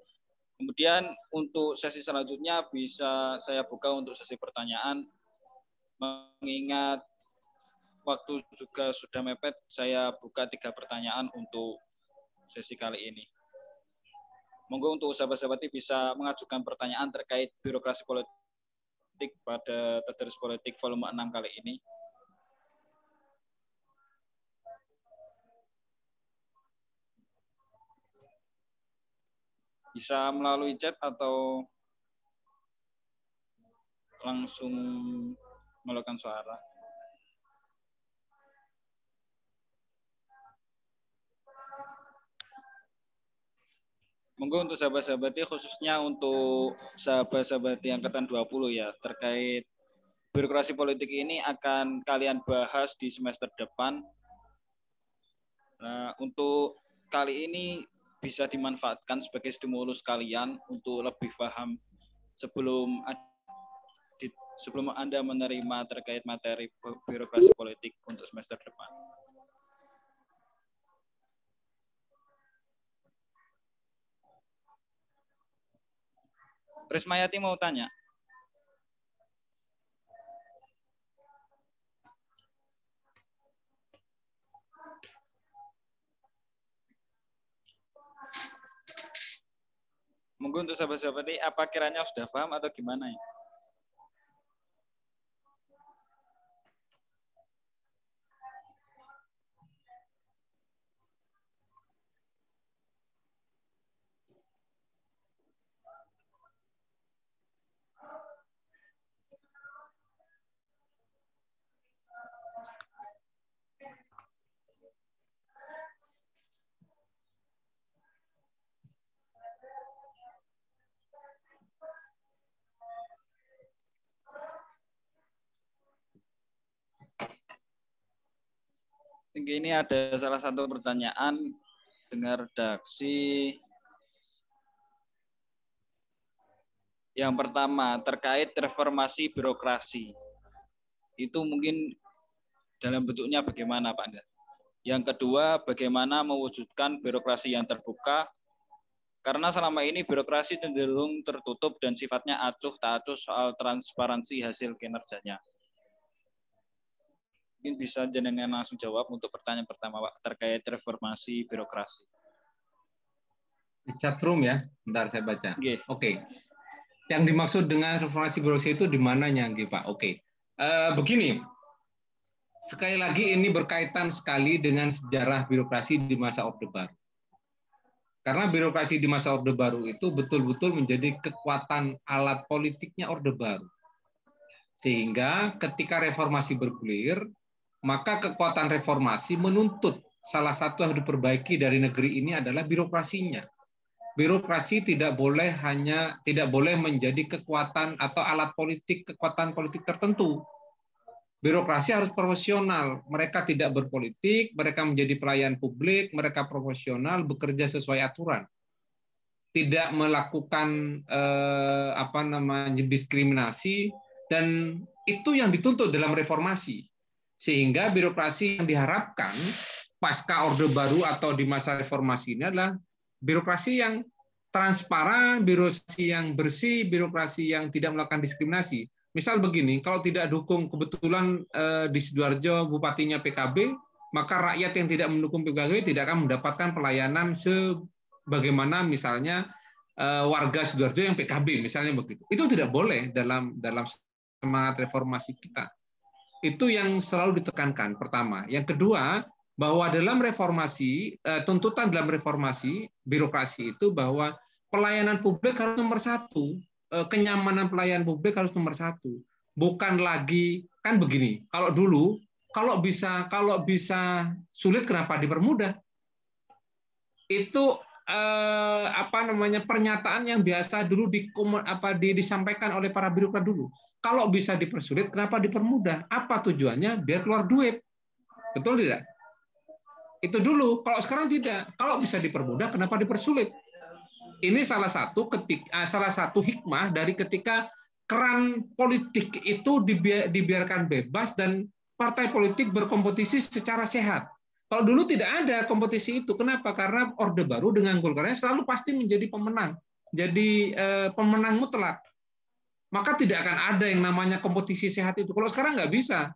Kemudian untuk sesi selanjutnya bisa saya buka untuk sesi pertanyaan. Mengingat waktu juga sudah mepet, saya buka 3 pertanyaan untuk sesi kali ini. Monggo untuk sahabat-sahabat bisa mengajukan pertanyaan terkait birokrasi politik pada Tetes Politik volume 6 kali ini. Bisa melalui chat atau langsung melakukan suara. Monggo untuk sahabat-sahabat, khususnya untuk sahabat-sahabat angkatan 20 ya, terkait birokrasi politik ini akan kalian bahas di semester depan. Nah, untuk kali ini bisa dimanfaatkan sebagai stimulus kalian untuk lebih paham sebelum Anda menerima terkait materi birokrasi politik untuk semester depan. Rismayati mau tanya. Monggo untuk sahabat-sahabat ini, apa kiranya sudah paham atau gimana ya? Ini ada salah satu pertanyaan dengar redaksi. Yang pertama, terkait reformasi birokrasi. Itu mungkin dalam bentuknya bagaimana, Pak Anda? Yang kedua, bagaimana mewujudkan birokrasi yang terbuka? Karena selama ini birokrasi cenderung tertutup dan sifatnya acuh tak acuh soal transparansi hasil kinerjanya. Mungkin bisa jenengan langsung jawab untuk pertanyaan pertama, Pak, terkait reformasi birokrasi. Di chat room ya, bentar saya baca. Okay. Oke. Yang dimaksud dengan reformasi birokrasi itu di mananya, Pak? Oke. Begini, sekali lagi ini berkaitan sekali dengan sejarah birokrasi di masa Orde Baru. Karena birokrasi di masa Orde Baru itu betul-betul menjadi kekuatan alat politiknya Orde Baru. Sehingga ketika reformasi bergulir, maka kekuatan reformasi menuntut salah satu yang diperbaiki dari negeri ini adalah birokrasinya. Birokrasi tidak boleh menjadi kekuatan atau alat politik, kekuatan politik tertentu. Birokrasi harus profesional. Mereka tidak berpolitik, mereka menjadi pelayan publik, mereka profesional, bekerja sesuai aturan. Tidak melakukan diskriminasi, dan itu yang dituntut dalam reformasi. Sehingga birokrasi yang diharapkan pasca Orde Baru atau di masa reformasi ini adalah birokrasi yang transparan, birokrasi yang bersih, birokrasi yang tidak melakukan diskriminasi. Misal begini, kalau tidak dukung kebetulan di Sidoarjo bupatinya PKB, maka rakyat yang tidak mendukung PKB tidak akan mendapatkan pelayanan sebagaimana misalnya warga Sidoarjo yang PKB, misalnya begitu. Itu tidak boleh dalam semangat reformasi kita. Itu yang selalu ditekankan, pertama. Yang kedua, bahwa dalam reformasi, tuntutan dalam reformasi birokrasi itu bahwa pelayanan publik harus nomor satu, kenyamanan pelayanan publik harus nomor satu. Bukan lagi, kan begini, kalau dulu, kalau bisa sulit, kenapa dipermudah? Itu pernyataan yang biasa dulu disampaikan oleh para birokrat dulu. Kalau bisa dipersulit, kenapa dipermudah? Apa tujuannya? Biar keluar duit. Betul tidak? Itu dulu. Kalau sekarang tidak. Kalau bisa dipermudah, kenapa dipersulit? Ini salah satu hikmah dari ketika keran politik itu dibiarkan bebas dan partai politik berkompetisi secara sehat. Kalau dulu tidak ada kompetisi itu. Kenapa? Karena Orde Baru dengan Golkarnya selalu pasti menjadi pemenang. Jadi pemenang mutlak. Maka tidak akan ada yang namanya kompetisi sehat itu. Kalau sekarang nggak bisa.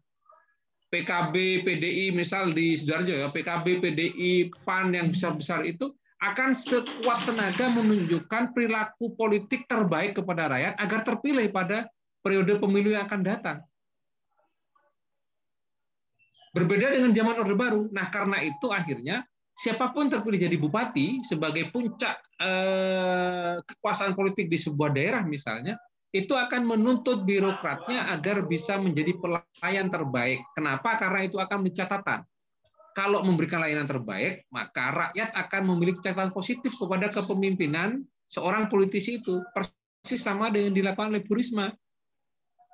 PKB, PDI, misal di Sidoarjo ya, PKB, PDI, PAN yang besar-besar itu akan sekuat tenaga menunjukkan perilaku politik terbaik kepada rakyat agar terpilih pada periode pemilu yang akan datang. Berbeda dengan zaman Orde Baru. Nah, karena itu akhirnya siapapun terpilih jadi bupati sebagai puncak kekuasaan politik di sebuah daerah misalnya, itu akan menuntut birokratnya agar bisa menjadi pelayan terbaik. Kenapa? Karena itu akan mencatatkan. Kalau memberikan layanan terbaik, maka rakyat akan memiliki catatan positif kepada kepemimpinan seorang politisi itu. Persis sama dengan dilakukan oleh Bu Risma.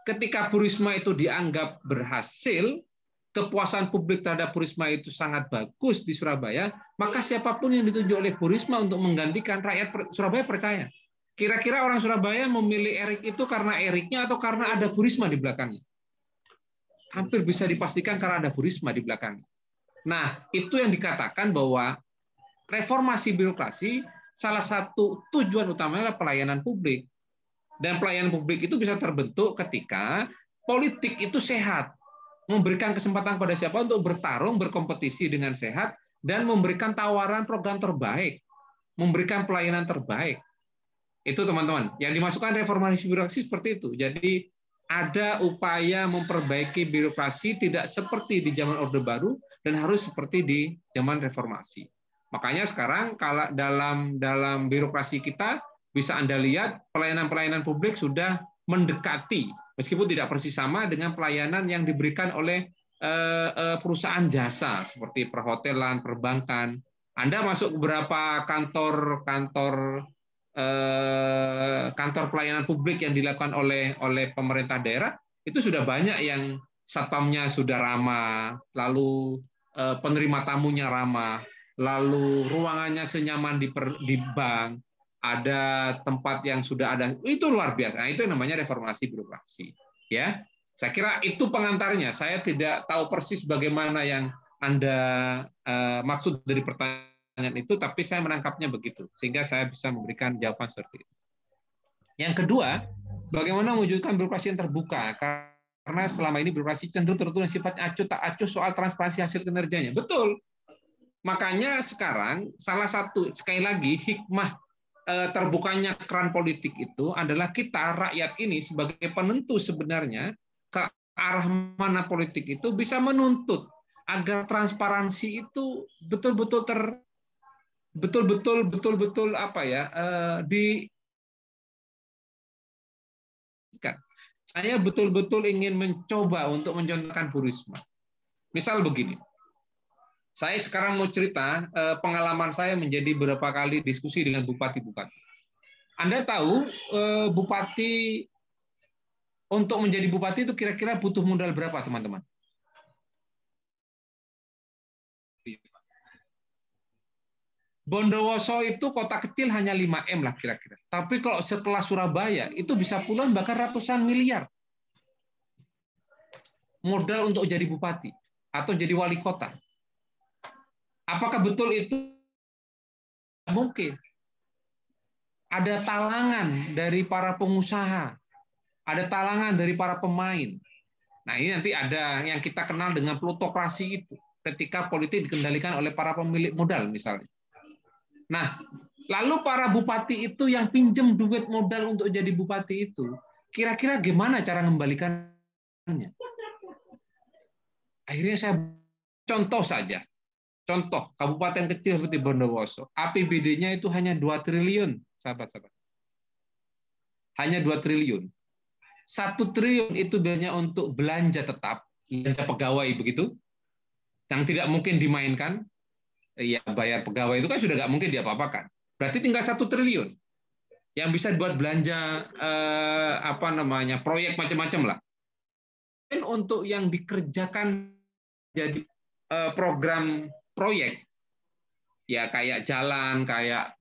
Ketika Bu Risma itu dianggap berhasil, kepuasan publik terhadap Bu Risma itu sangat bagus di Surabaya, maka siapapun yang ditunjuk oleh Bu Risma untuk menggantikan, rakyat Surabaya percaya. Kira-kira orang Surabaya memilih Erik itu karena Eriknya atau karena ada Bu Risma di belakangnya? Hampir bisa dipastikan karena ada Bu Risma di belakangnya. Nah, itu yang dikatakan bahwa reformasi birokrasi salah satu tujuan utamanya adalah pelayanan publik. Dan pelayanan publik itu bisa terbentuk ketika politik itu sehat, memberikan kesempatan pada siapa untuk bertarung, berkompetisi dengan sehat, dan memberikan tawaran program terbaik, memberikan pelayanan terbaik. Itu teman-teman, yang dimasukkan reformasi birokrasi seperti itu. Jadi ada upaya memperbaiki birokrasi tidak seperti di zaman Orde Baru dan harus seperti di zaman reformasi. Makanya sekarang kalau dalam birokrasi kita bisa Anda lihat pelayanan-pelayanan publik sudah mendekati, meskipun tidak persis sama dengan pelayanan yang diberikan oleh perusahaan jasa seperti perhotelan, perbankan. Anda masuk beberapa kantor pelayanan publik yang dilakukan oleh pemerintah daerah, itu sudah banyak yang satpamnya sudah ramah, lalu penerima tamunya ramah, lalu ruangannya senyaman di bank, ada tempat yang sudah ada, itu luar biasa. Nah, itu yang namanya reformasi birokrasi. Ya, saya kira itu pengantarnya. Saya tidak tahu persis bagaimana yang Anda maksud dari pertanyaan itu, tapi saya menangkapnya begitu, sehingga saya bisa memberikan jawaban seperti itu. Yang kedua, bagaimana mewujudkan birokrasi yang terbuka, karena selama ini birokrasi cenderung tertutup sifatnya acuh tak acuh soal transparansi hasil kinerjanya. Betul. Makanya sekarang salah satu, sekali lagi, hikmah terbukanya keran politik itu adalah kita, rakyat ini, sebagai penentu sebenarnya ke arah mana politik itu bisa menuntut agar transparansi itu betul-betul saya betul-betul ingin mencoba untuk mencontohkan Bu Risma. Misal begini, saya sekarang mau cerita pengalaman saya menjadi beberapa kali diskusi dengan bupati-bupati. Anda tahu bupati untuk menjadi bupati itu kira-kira butuh modal berapa, teman-teman? Bondowoso itu kota kecil hanya 5M lah kira-kira. Tapi kalau setelah Surabaya itu bisa puluhan bahkan ratusan miliar modal untuk jadi bupati atau jadi wali kota. Apakah betul itu? Mungkin. Ada talangan dari para pengusaha, ada talangan dari para pemain. Nah, ini nanti ada yang kita kenal dengan plutokrasi itu, ketika politik dikendalikan oleh para pemilik modal misalnya. Nah, lalu para bupati itu yang pinjam duit modal untuk jadi bupati itu, kira-kira gimana cara mengembalikannya? Akhirnya saya contoh saja. Contoh, kabupaten kecil seperti Bondowoso, APBD-nya itu hanya 2 triliun, sahabat-sahabat. Hanya 2 triliun. 1 triliun itu biasanya untuk belanja tetap, belanja pegawai begitu, yang tidak mungkin dimainkan. Ya, bayar pegawai itu kan sudah nggak mungkin diapa-apakan. Berarti tinggal 1 triliun yang bisa buat belanja proyek macam-macam lah. Dan untuk yang dikerjakan jadi program proyek, ya kayak jalan, kayak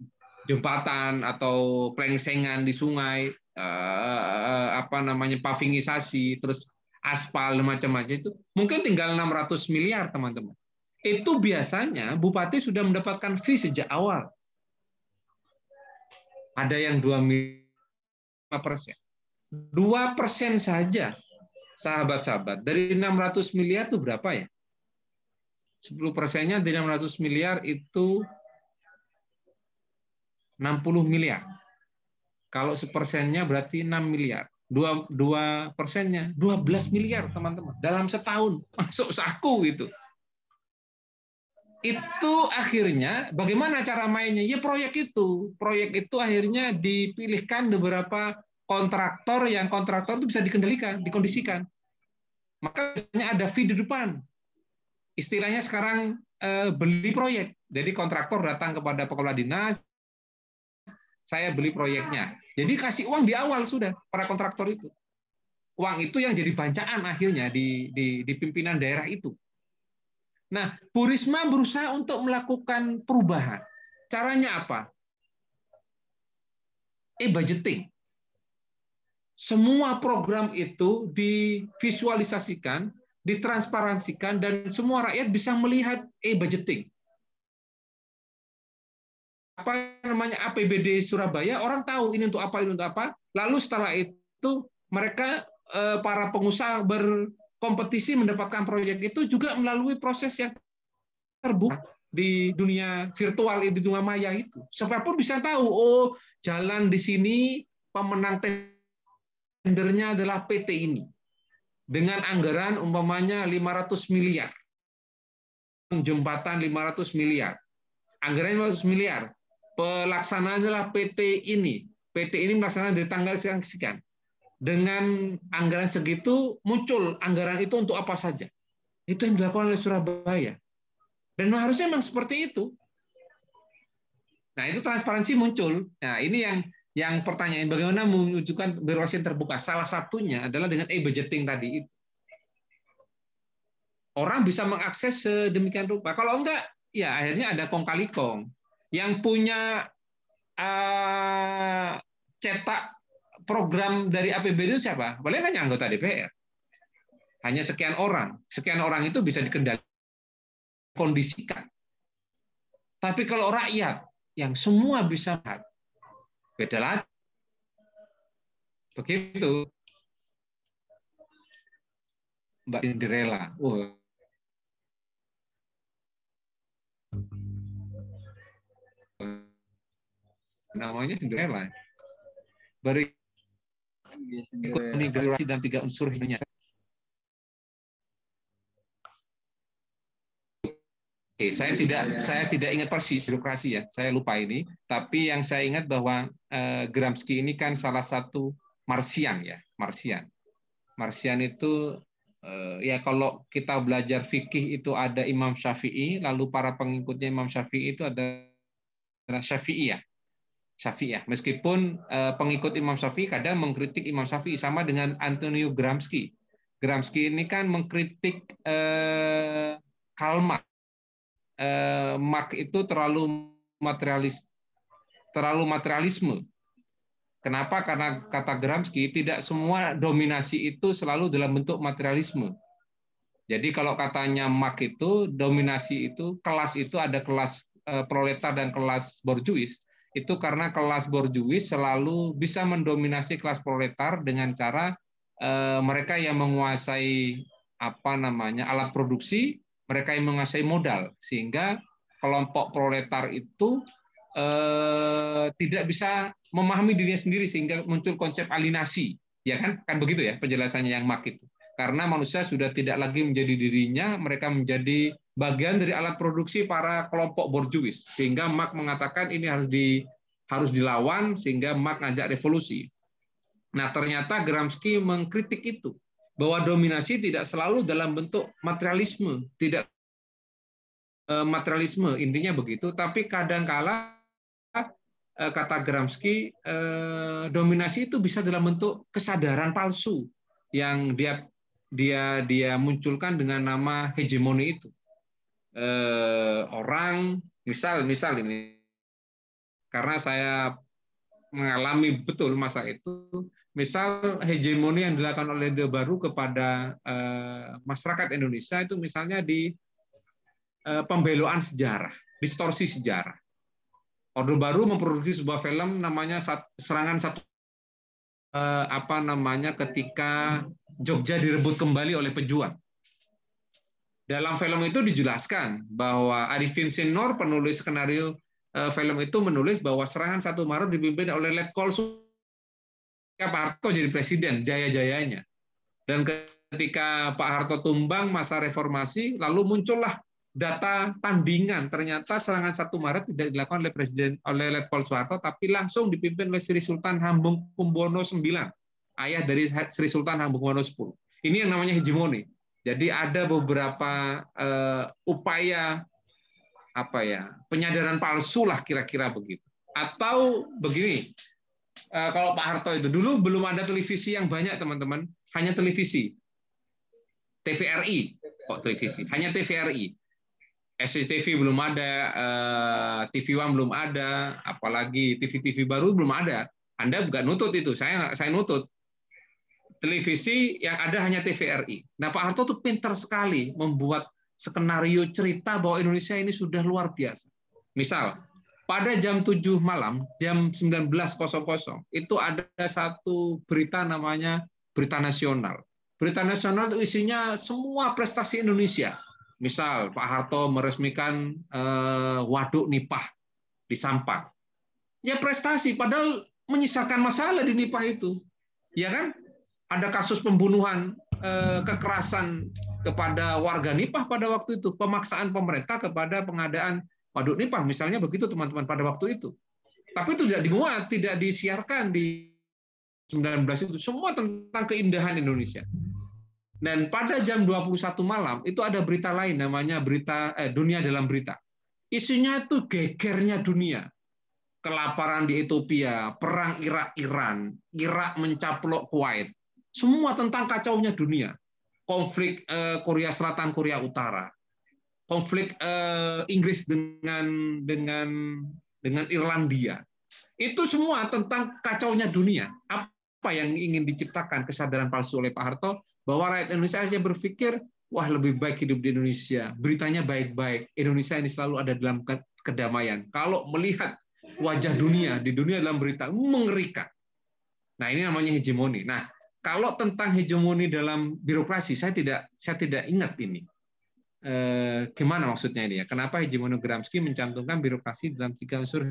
jembatan atau plengsengan di sungai, pavingisasi, terus aspal macam-macam itu mungkin tinggal 600 miliar, teman-teman. Itu biasanya bupati sudah mendapatkan fee sejak awal. Ada yang 2% saja, sahabat-sahabat. Dari 600 miliar itu berapa ya? 10%-nya dari 600 miliar itu 60 miliar. Kalau 1%-nya berarti 6 miliar. 2%-nya 12 miliar, teman-teman. Dalam setahun masuk saku itu. Itu akhirnya bagaimana cara mainnya? Ya proyek itu. Proyek itu akhirnya dipilihkan beberapa kontraktor yang kontraktor itu bisa dikendalikan, dikondisikan. Maka biasanya ada fee di depan. Istilahnya sekarang beli proyek. Jadi kontraktor datang kepada kepala dinas, saya beli proyeknya. Jadi kasih uang di awal sudah para kontraktor itu. Uang itu yang jadi bancaan akhirnya di pimpinan daerah itu. Nah, Bu Risma berusaha untuk melakukan perubahan. Caranya apa? E-budgeting. Semua program itu divisualisasikan, ditransparansikan, dan semua rakyat bisa melihat e-budgeting. Apa namanya APBD Surabaya, orang tahu ini untuk apa, ini untuk apa. Lalu setelah itu mereka para pengusaha berkompetisi mendapatkan proyek itu juga melalui proses yang terbuka di dunia virtual, di dunia maya itu. Siapapun bisa tahu, oh jalan di sini pemenang tendernya adalah PT ini. Dengan anggaran umpamanya 500 miliar. Jembatan 500 miliar. Anggaran 500 miliar. Pelaksanaannya adalah PT ini. PT ini melaksanakan dari tanggal sekian. Dengan anggaran segitu muncul anggaran itu untuk apa saja. Itu yang dilakukan oleh Surabaya. Dan harusnya memang seperti itu. Nah, itu transparansi muncul. Nah, ini yang pertanyaan bagaimana mewujudkan birokrasi yang terbuka. Salah satunya adalah dengan e-budgeting tadi itu. Orang bisa mengakses sedemikian rupa. Kalau enggak, ya akhirnya ada kong kali kong. Yang punya cetak program dari APBD itu siapa? Paling hanya anggota DPR. Hanya sekian orang. Sekian orang itu bisa dikendalikan, kondisikan. Tapi kalau rakyat yang semua bisa lihat, beda lagi. Begitu. Mbak Cinderella. Namanya Cinderella. Baru ekonomi birokrasi dan 3 unsur hidupnya. Oke, saya tidak ingat persis birokrasi ya, saya lupa ini. Tapi yang saya ingat bahwa Gramsci ini kan salah satu Marsian ya, Marsian. Marsian itu ya kalau kita belajar fikih itu ada Imam Syafi'i, lalu para pengikutnya Imam Syafi'i itu adalah Syafi'iyah. Syafi'iyah. Meskipun pengikut Imam Syafi'i kadang mengkritik Imam Syafi'i, sama dengan Antonio Gramsci. Gramsci ini kan mengkritik Karl Marx. Marx itu terlalu materialisme. Kenapa? Karena kata Gramsci tidak semua dominasi itu selalu dalam bentuk materialisme. Jadi kalau katanya Marx itu dominasi itu kelas itu ada kelas proletar dan kelas borjuis. Itu karena kelas borjuis selalu bisa mendominasi kelas proletar dengan cara mereka yang menguasai alat produksi, mereka yang menguasai modal, sehingga kelompok proletar itu tidak bisa memahami dirinya sendiri, sehingga muncul konsep alienasi, ya kan begitu ya penjelasannya yang Marx itu. Karena manusia sudah tidak lagi menjadi dirinya, mereka menjadi bagian dari alat produksi para kelompok borjuis, sehingga Marx mengatakan ini harus dilawan, sehingga Marx ngajak revolusi. Nah, ternyata Gramsci mengkritik itu, bahwa dominasi tidak selalu dalam bentuk materialisme, tidak materialisme intinya begitu, tapi kadangkala kata Gramsci, dominasi itu bisa dalam bentuk kesadaran palsu yang dia munculkan dengan nama hegemoni itu. Orang misal ini, karena saya mengalami betul masa itu, misal hegemoni yang dilakukan oleh Orde Baru kepada masyarakat Indonesia itu misalnya di pembeloan sejarah, distorsi sejarah. Orde Baru memproduksi sebuah film namanya Serangan Satu ketika Jogja direbut kembali oleh pejuang. Dalam film itu dijelaskan bahwa Arifin Sinor, penulis skenario film itu, menulis bahwa Serangan 1 Maret dipimpin oleh Letkol Pak Harto jadi presiden, jaya-jayanya. Dan ketika Pak Harto tumbang masa reformasi, lalu muncullah data tandingan, ternyata Serangan 1 Maret tidak dilakukan oleh Letkol Soeharto, tapi langsung dipimpin oleh Sri Sultan Hamengkubuwono IX, ayah dari Sri Sultan Hamengkubuwono X. Ini yang namanya hegemoni. Jadi ada beberapa upaya penyadaran palsu lah kira-kira begitu. Atau begini, kalau Pak Harto itu dulu belum ada televisi yang banyak, teman-teman, hanya televisi, TVRI, televisi, hanya TVRI. SCTV belum ada, TV One belum ada, apalagi TV-TV baru belum ada. Anda bukan nutut itu, saya nutut. Televisi yang ada hanya TVRI. Nah, Pak Harto tuh pintar sekali membuat skenario cerita bahwa Indonesia ini sudah luar biasa. Misal, pada jam 7 malam, jam 19.00, itu ada satu berita namanya Berita Nasional. Berita Nasional itu isinya semua prestasi Indonesia. Misal, Pak Harto meresmikan waduk Nipah di Sampang. Ya prestasi, padahal menyisakan masalah di Nipah itu. Ya kan? Ada kasus pembunuhan, kekerasan kepada warga Nipah pada waktu itu, pemaksaan pemerintah kepada pengadaan waduk Nipah, misalnya begitu teman-teman pada waktu itu. Tapi itu tidak dimuat, tidak disiarkan di 19 itu, semua tentang keindahan Indonesia. Dan pada jam 21 malam itu ada berita lain namanya berita Dunia Dalam Berita. Isinya itu gegernya dunia. Kelaparan di Ethiopia, perang Irak-Iran, Irak mencaplok Kuwait. Semua tentang kacaunya dunia. Konflik Korea Selatan, Korea Utara. Konflik Inggris dengan Irlandia. Itu semua tentang kacaunya dunia. Apa yang ingin diciptakan kesadaran palsu oleh Pak Harto bahwa rakyat Indonesia saja berpikir, wah lebih baik hidup di Indonesia. Beritanya baik-baik. Indonesia ini selalu ada dalam kedamaian. Kalau melihat wajah dunia di dunia dalam berita mengerikan. Nah, ini namanya hegemoni. Nah, kalau tentang hegemoni dalam birokrasi, saya tidak ingat ini. Gimana maksudnya ini ya? Kenapa hegemoni Gramsci mencantumkan birokrasi dalam 3 unsur?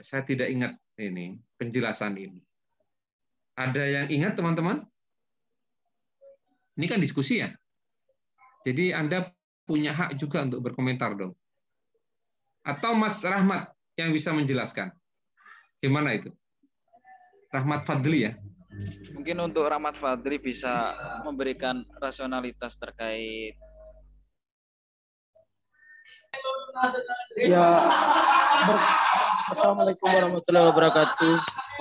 Saya tidak ingat ini penjelasan ini. Ada yang ingat, teman-teman? Ini kan diskusi ya. Jadi Anda punya hak juga untuk berkomentar dong. Atau Mas Rahmat yang bisa menjelaskan. Gimana itu? Rahmat Fadli ya. Mungkin untuk Rahmat Fadli bisa memberikan rasionalitas terkait. Ya, Assalamualaikum warahmatullahi wabarakatuh.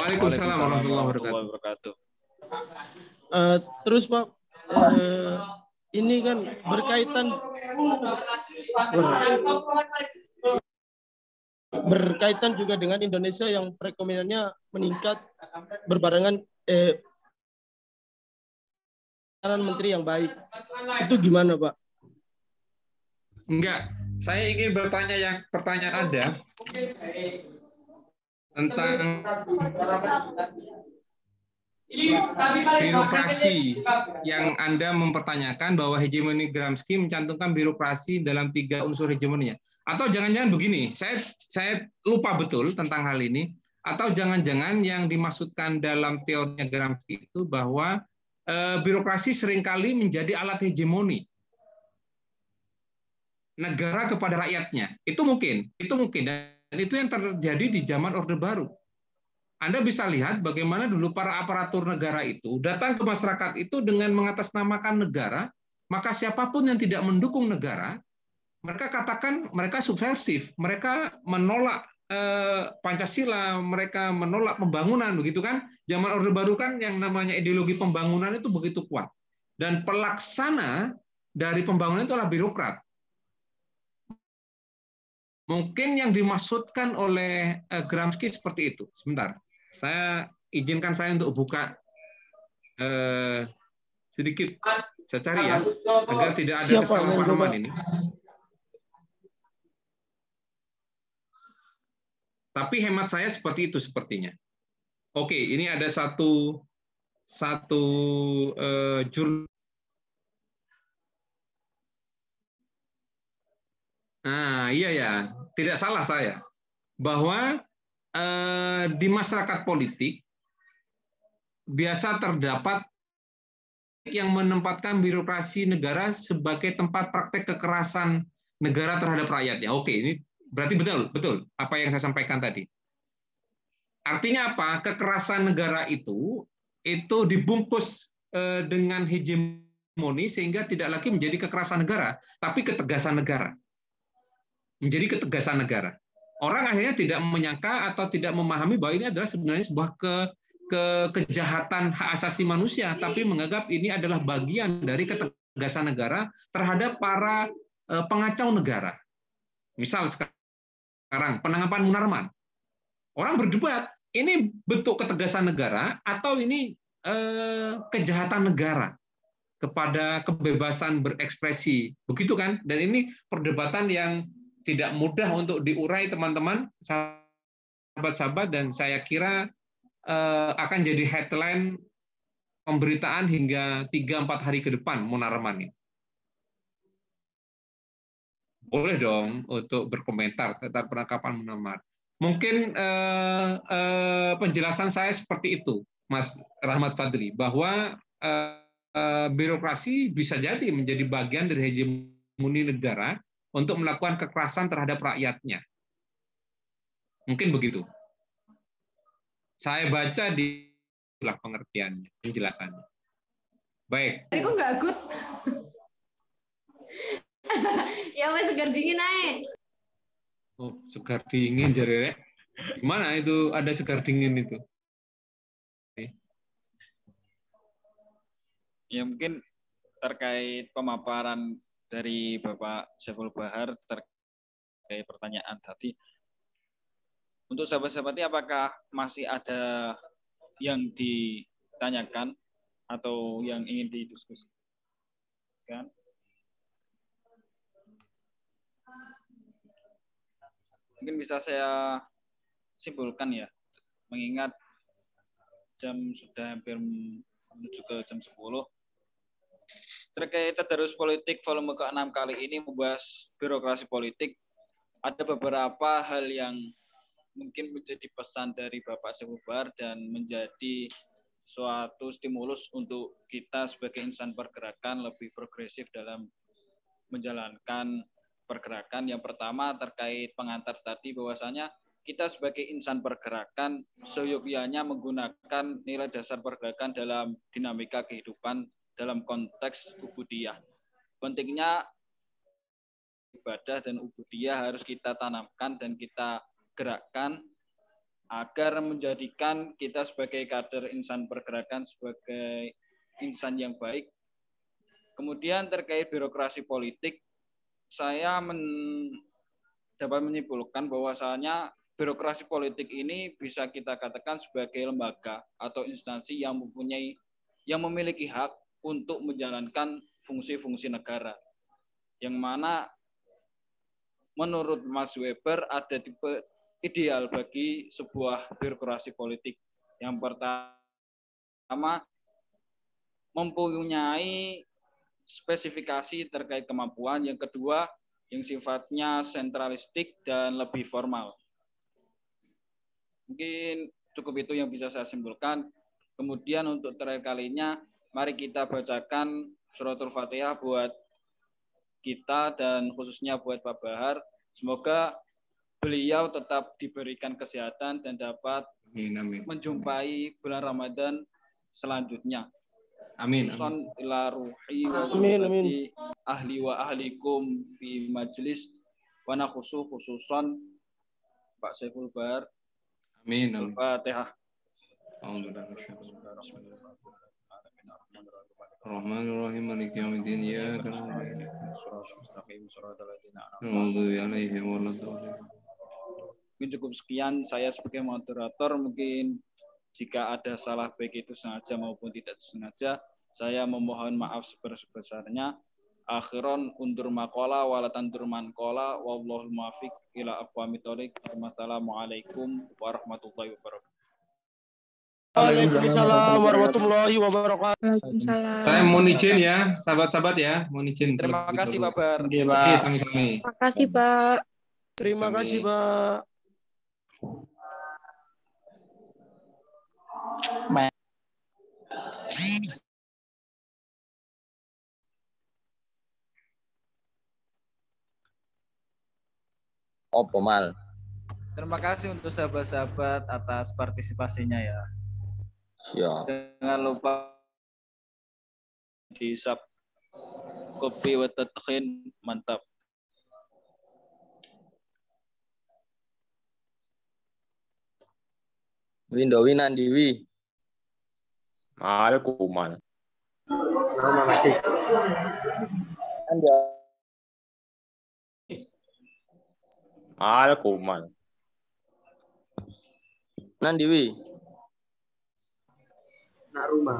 Waalaikumsalam warahmatullahi wabarakatuh. Terus Pak, ini kan berkaitan juga dengan Indonesia yang perekonomiannya meningkat berbarengan menteri yang baik. Itu gimana, Pak? Enggak, saya ingin bertanya pertanyaan Anda tentang birokrasi yang Anda mempertanyakan bahwa hegemoni Gramsci mencantumkan birokrasi dalam 3 unsur hegemoninya. Atau jangan-jangan begini, saya lupa betul tentang hal ini, atau jangan-jangan yang dimaksudkan dalam teorinya Gramsci itu bahwa birokrasi seringkali menjadi alat hegemoni negara kepada rakyatnya. Itu mungkin, dan itu yang terjadi di zaman Orde Baru. Anda bisa lihat bagaimana dulu para aparatur negara itu datang ke masyarakat itu dengan mengatasnamakan negara, maka siapapun yang tidak mendukung negara, mereka katakan mereka subversif, mereka menolak Pancasila, mereka menolak pembangunan, begitu kan? Zaman Orde Baru kan yang namanya ideologi pembangunan itu begitu kuat. Dan pelaksana dari pembangunan itu adalah birokrat. Mungkin yang dimaksudkan oleh Gramsci seperti itu. Sebentar, izinkan saya untuk buka sedikit, saya cari ya, agar tidak ada kesalahpahaman ini. Tapi hemat saya seperti itu sepertinya. Oke, ini ada satu jurnal. Nah, iya ya, tidak salah saya bahwa di masyarakat politik biasa terdapat yang menempatkan birokrasi negara sebagai tempat praktek kekerasan negara terhadap rakyatnya. Oke, ini berarti betul apa yang saya sampaikan tadi. Artinya apa? Kekerasan negara itu dibungkus dengan hegemoni sehingga tidak lagi menjadi kekerasan negara, tapi ketegasan negara. Menjadi ketegasan negara. Orang akhirnya tidak menyangka atau tidak memahami bahwa ini adalah sebenarnya sebuah kejahatan hak asasi manusia, tapi menganggap ini adalah bagian dari ketegasan negara terhadap para pengacau negara. Misal sekarang penangkapan Munarman. Orang berdebat, ini bentuk ketegasan negara atau ini kejahatan negara kepada kebebasan berekspresi, begitu kan? Dan ini perdebatan yang tidak mudah untuk diurai teman-teman, sahabat-sahabat, dan saya kira akan jadi headline pemberitaan hingga 3-4 hari ke depan Munarman ini. Boleh dong untuk berkomentar tentang penangkapan Munarman. Mungkin penjelasan saya seperti itu, Mas Rahmat Fadli, bahwa birokrasi bisa jadi menjadi bagian dari hegemoni negara untuk melakukan kekerasan terhadap rakyatnya. Mungkin begitu. Saya baca di pengertiannya, penjelasannya. Baik. Aku nggak good. Ya wes segar dingin aja. Oh, segar dingin jadi. Gimana itu ada segar dingin itu? Ya mungkin terkait pemaparan dari Bapak Saiful Bahar terkait pertanyaan tadi. Untuk sahabat-sahabat ini apakah masih ada yang ditanyakan atau yang ingin didiskusikan? Mungkin bisa saya simpulkan ya, mengingat jam sudah hampir menuju ke jam 10. Terkait tadarus politik volume ke-6 kali ini membahas birokrasi politik, ada beberapa hal yang mungkin menjadi pesan dari Bapak Saiful Bahar dan menjadi suatu stimulus untuk kita sebagai insan pergerakan lebih progresif dalam menjalankan pergerakan. Yang pertama terkait pengantar tadi, bahwasanya kita sebagai insan pergerakan seyogyanya menggunakan nilai dasar pergerakan dalam dinamika kehidupan dalam konteks ubudiyah. Pentingnya ibadah dan ubudiyah harus kita tanamkan dan kita gerakkan agar menjadikan kita sebagai kader insan pergerakan sebagai insan yang baik. Kemudian terkait birokrasi politik, saya dapat menyimpulkan bahwasanya birokrasi politik ini bisa kita katakan sebagai lembaga atau instansi yang memiliki hak untuk menjalankan fungsi-fungsi negara. Yang mana menurut Mas Weber ada tipe ideal bagi sebuah birokrasi politik. Yang pertama, mempunyai spesifikasi terkait kemampuan. Yang kedua, yang sifatnya sentralistik dan lebih formal. Mungkin cukup itu yang bisa saya simpulkan. Kemudian untuk terakhir kalinya, mari kita bacakan suratul Fatihah buat kita dan khususnya buat Pak Bahar. Semoga beliau tetap diberikan kesehatan dan dapat menjumpai bulan Ramadan selanjutnya. Amin. Ila ruhi wa amin. Ahli wa ahlikum fi majlis wa nakhusu khususan Pak Saiful Bahar. Amin. Al-Fatihah. Bismillahirrahmanirrahim. Maliki yaumiddin. Iyyaka na'budu Mungkin cukup sekian saya sebagai moderator. Mungkin jika ada salah baik itu sengaja maupun tidak sengaja, saya memohon maaf sebesar-besarnya. Akhiron undur maqala walatandur manqala wallahul muwaffiq ila aqwamit thoriq. Wassalamualaikum warahmatullahi wabarakatuh. Waalaikumsalam warahmatullahi wabarakatuh. Waalaikumsalam. Saya mohon izin ya, sahabat-sahabat ya, mohon izin. Terima kasih Pak Bar. Oke, sami-sami. Terima kasih, Pak. Terima kasih, Pak. Opo mal. Terima kasih untuk sahabat-sahabat atas partisipasinya ya. Ya. Jangan lupa di sub kopi watatkin mantap. Windowi nandiwi. Maalkumal. Anda. Maalkumal. Nandiwi. Naruma.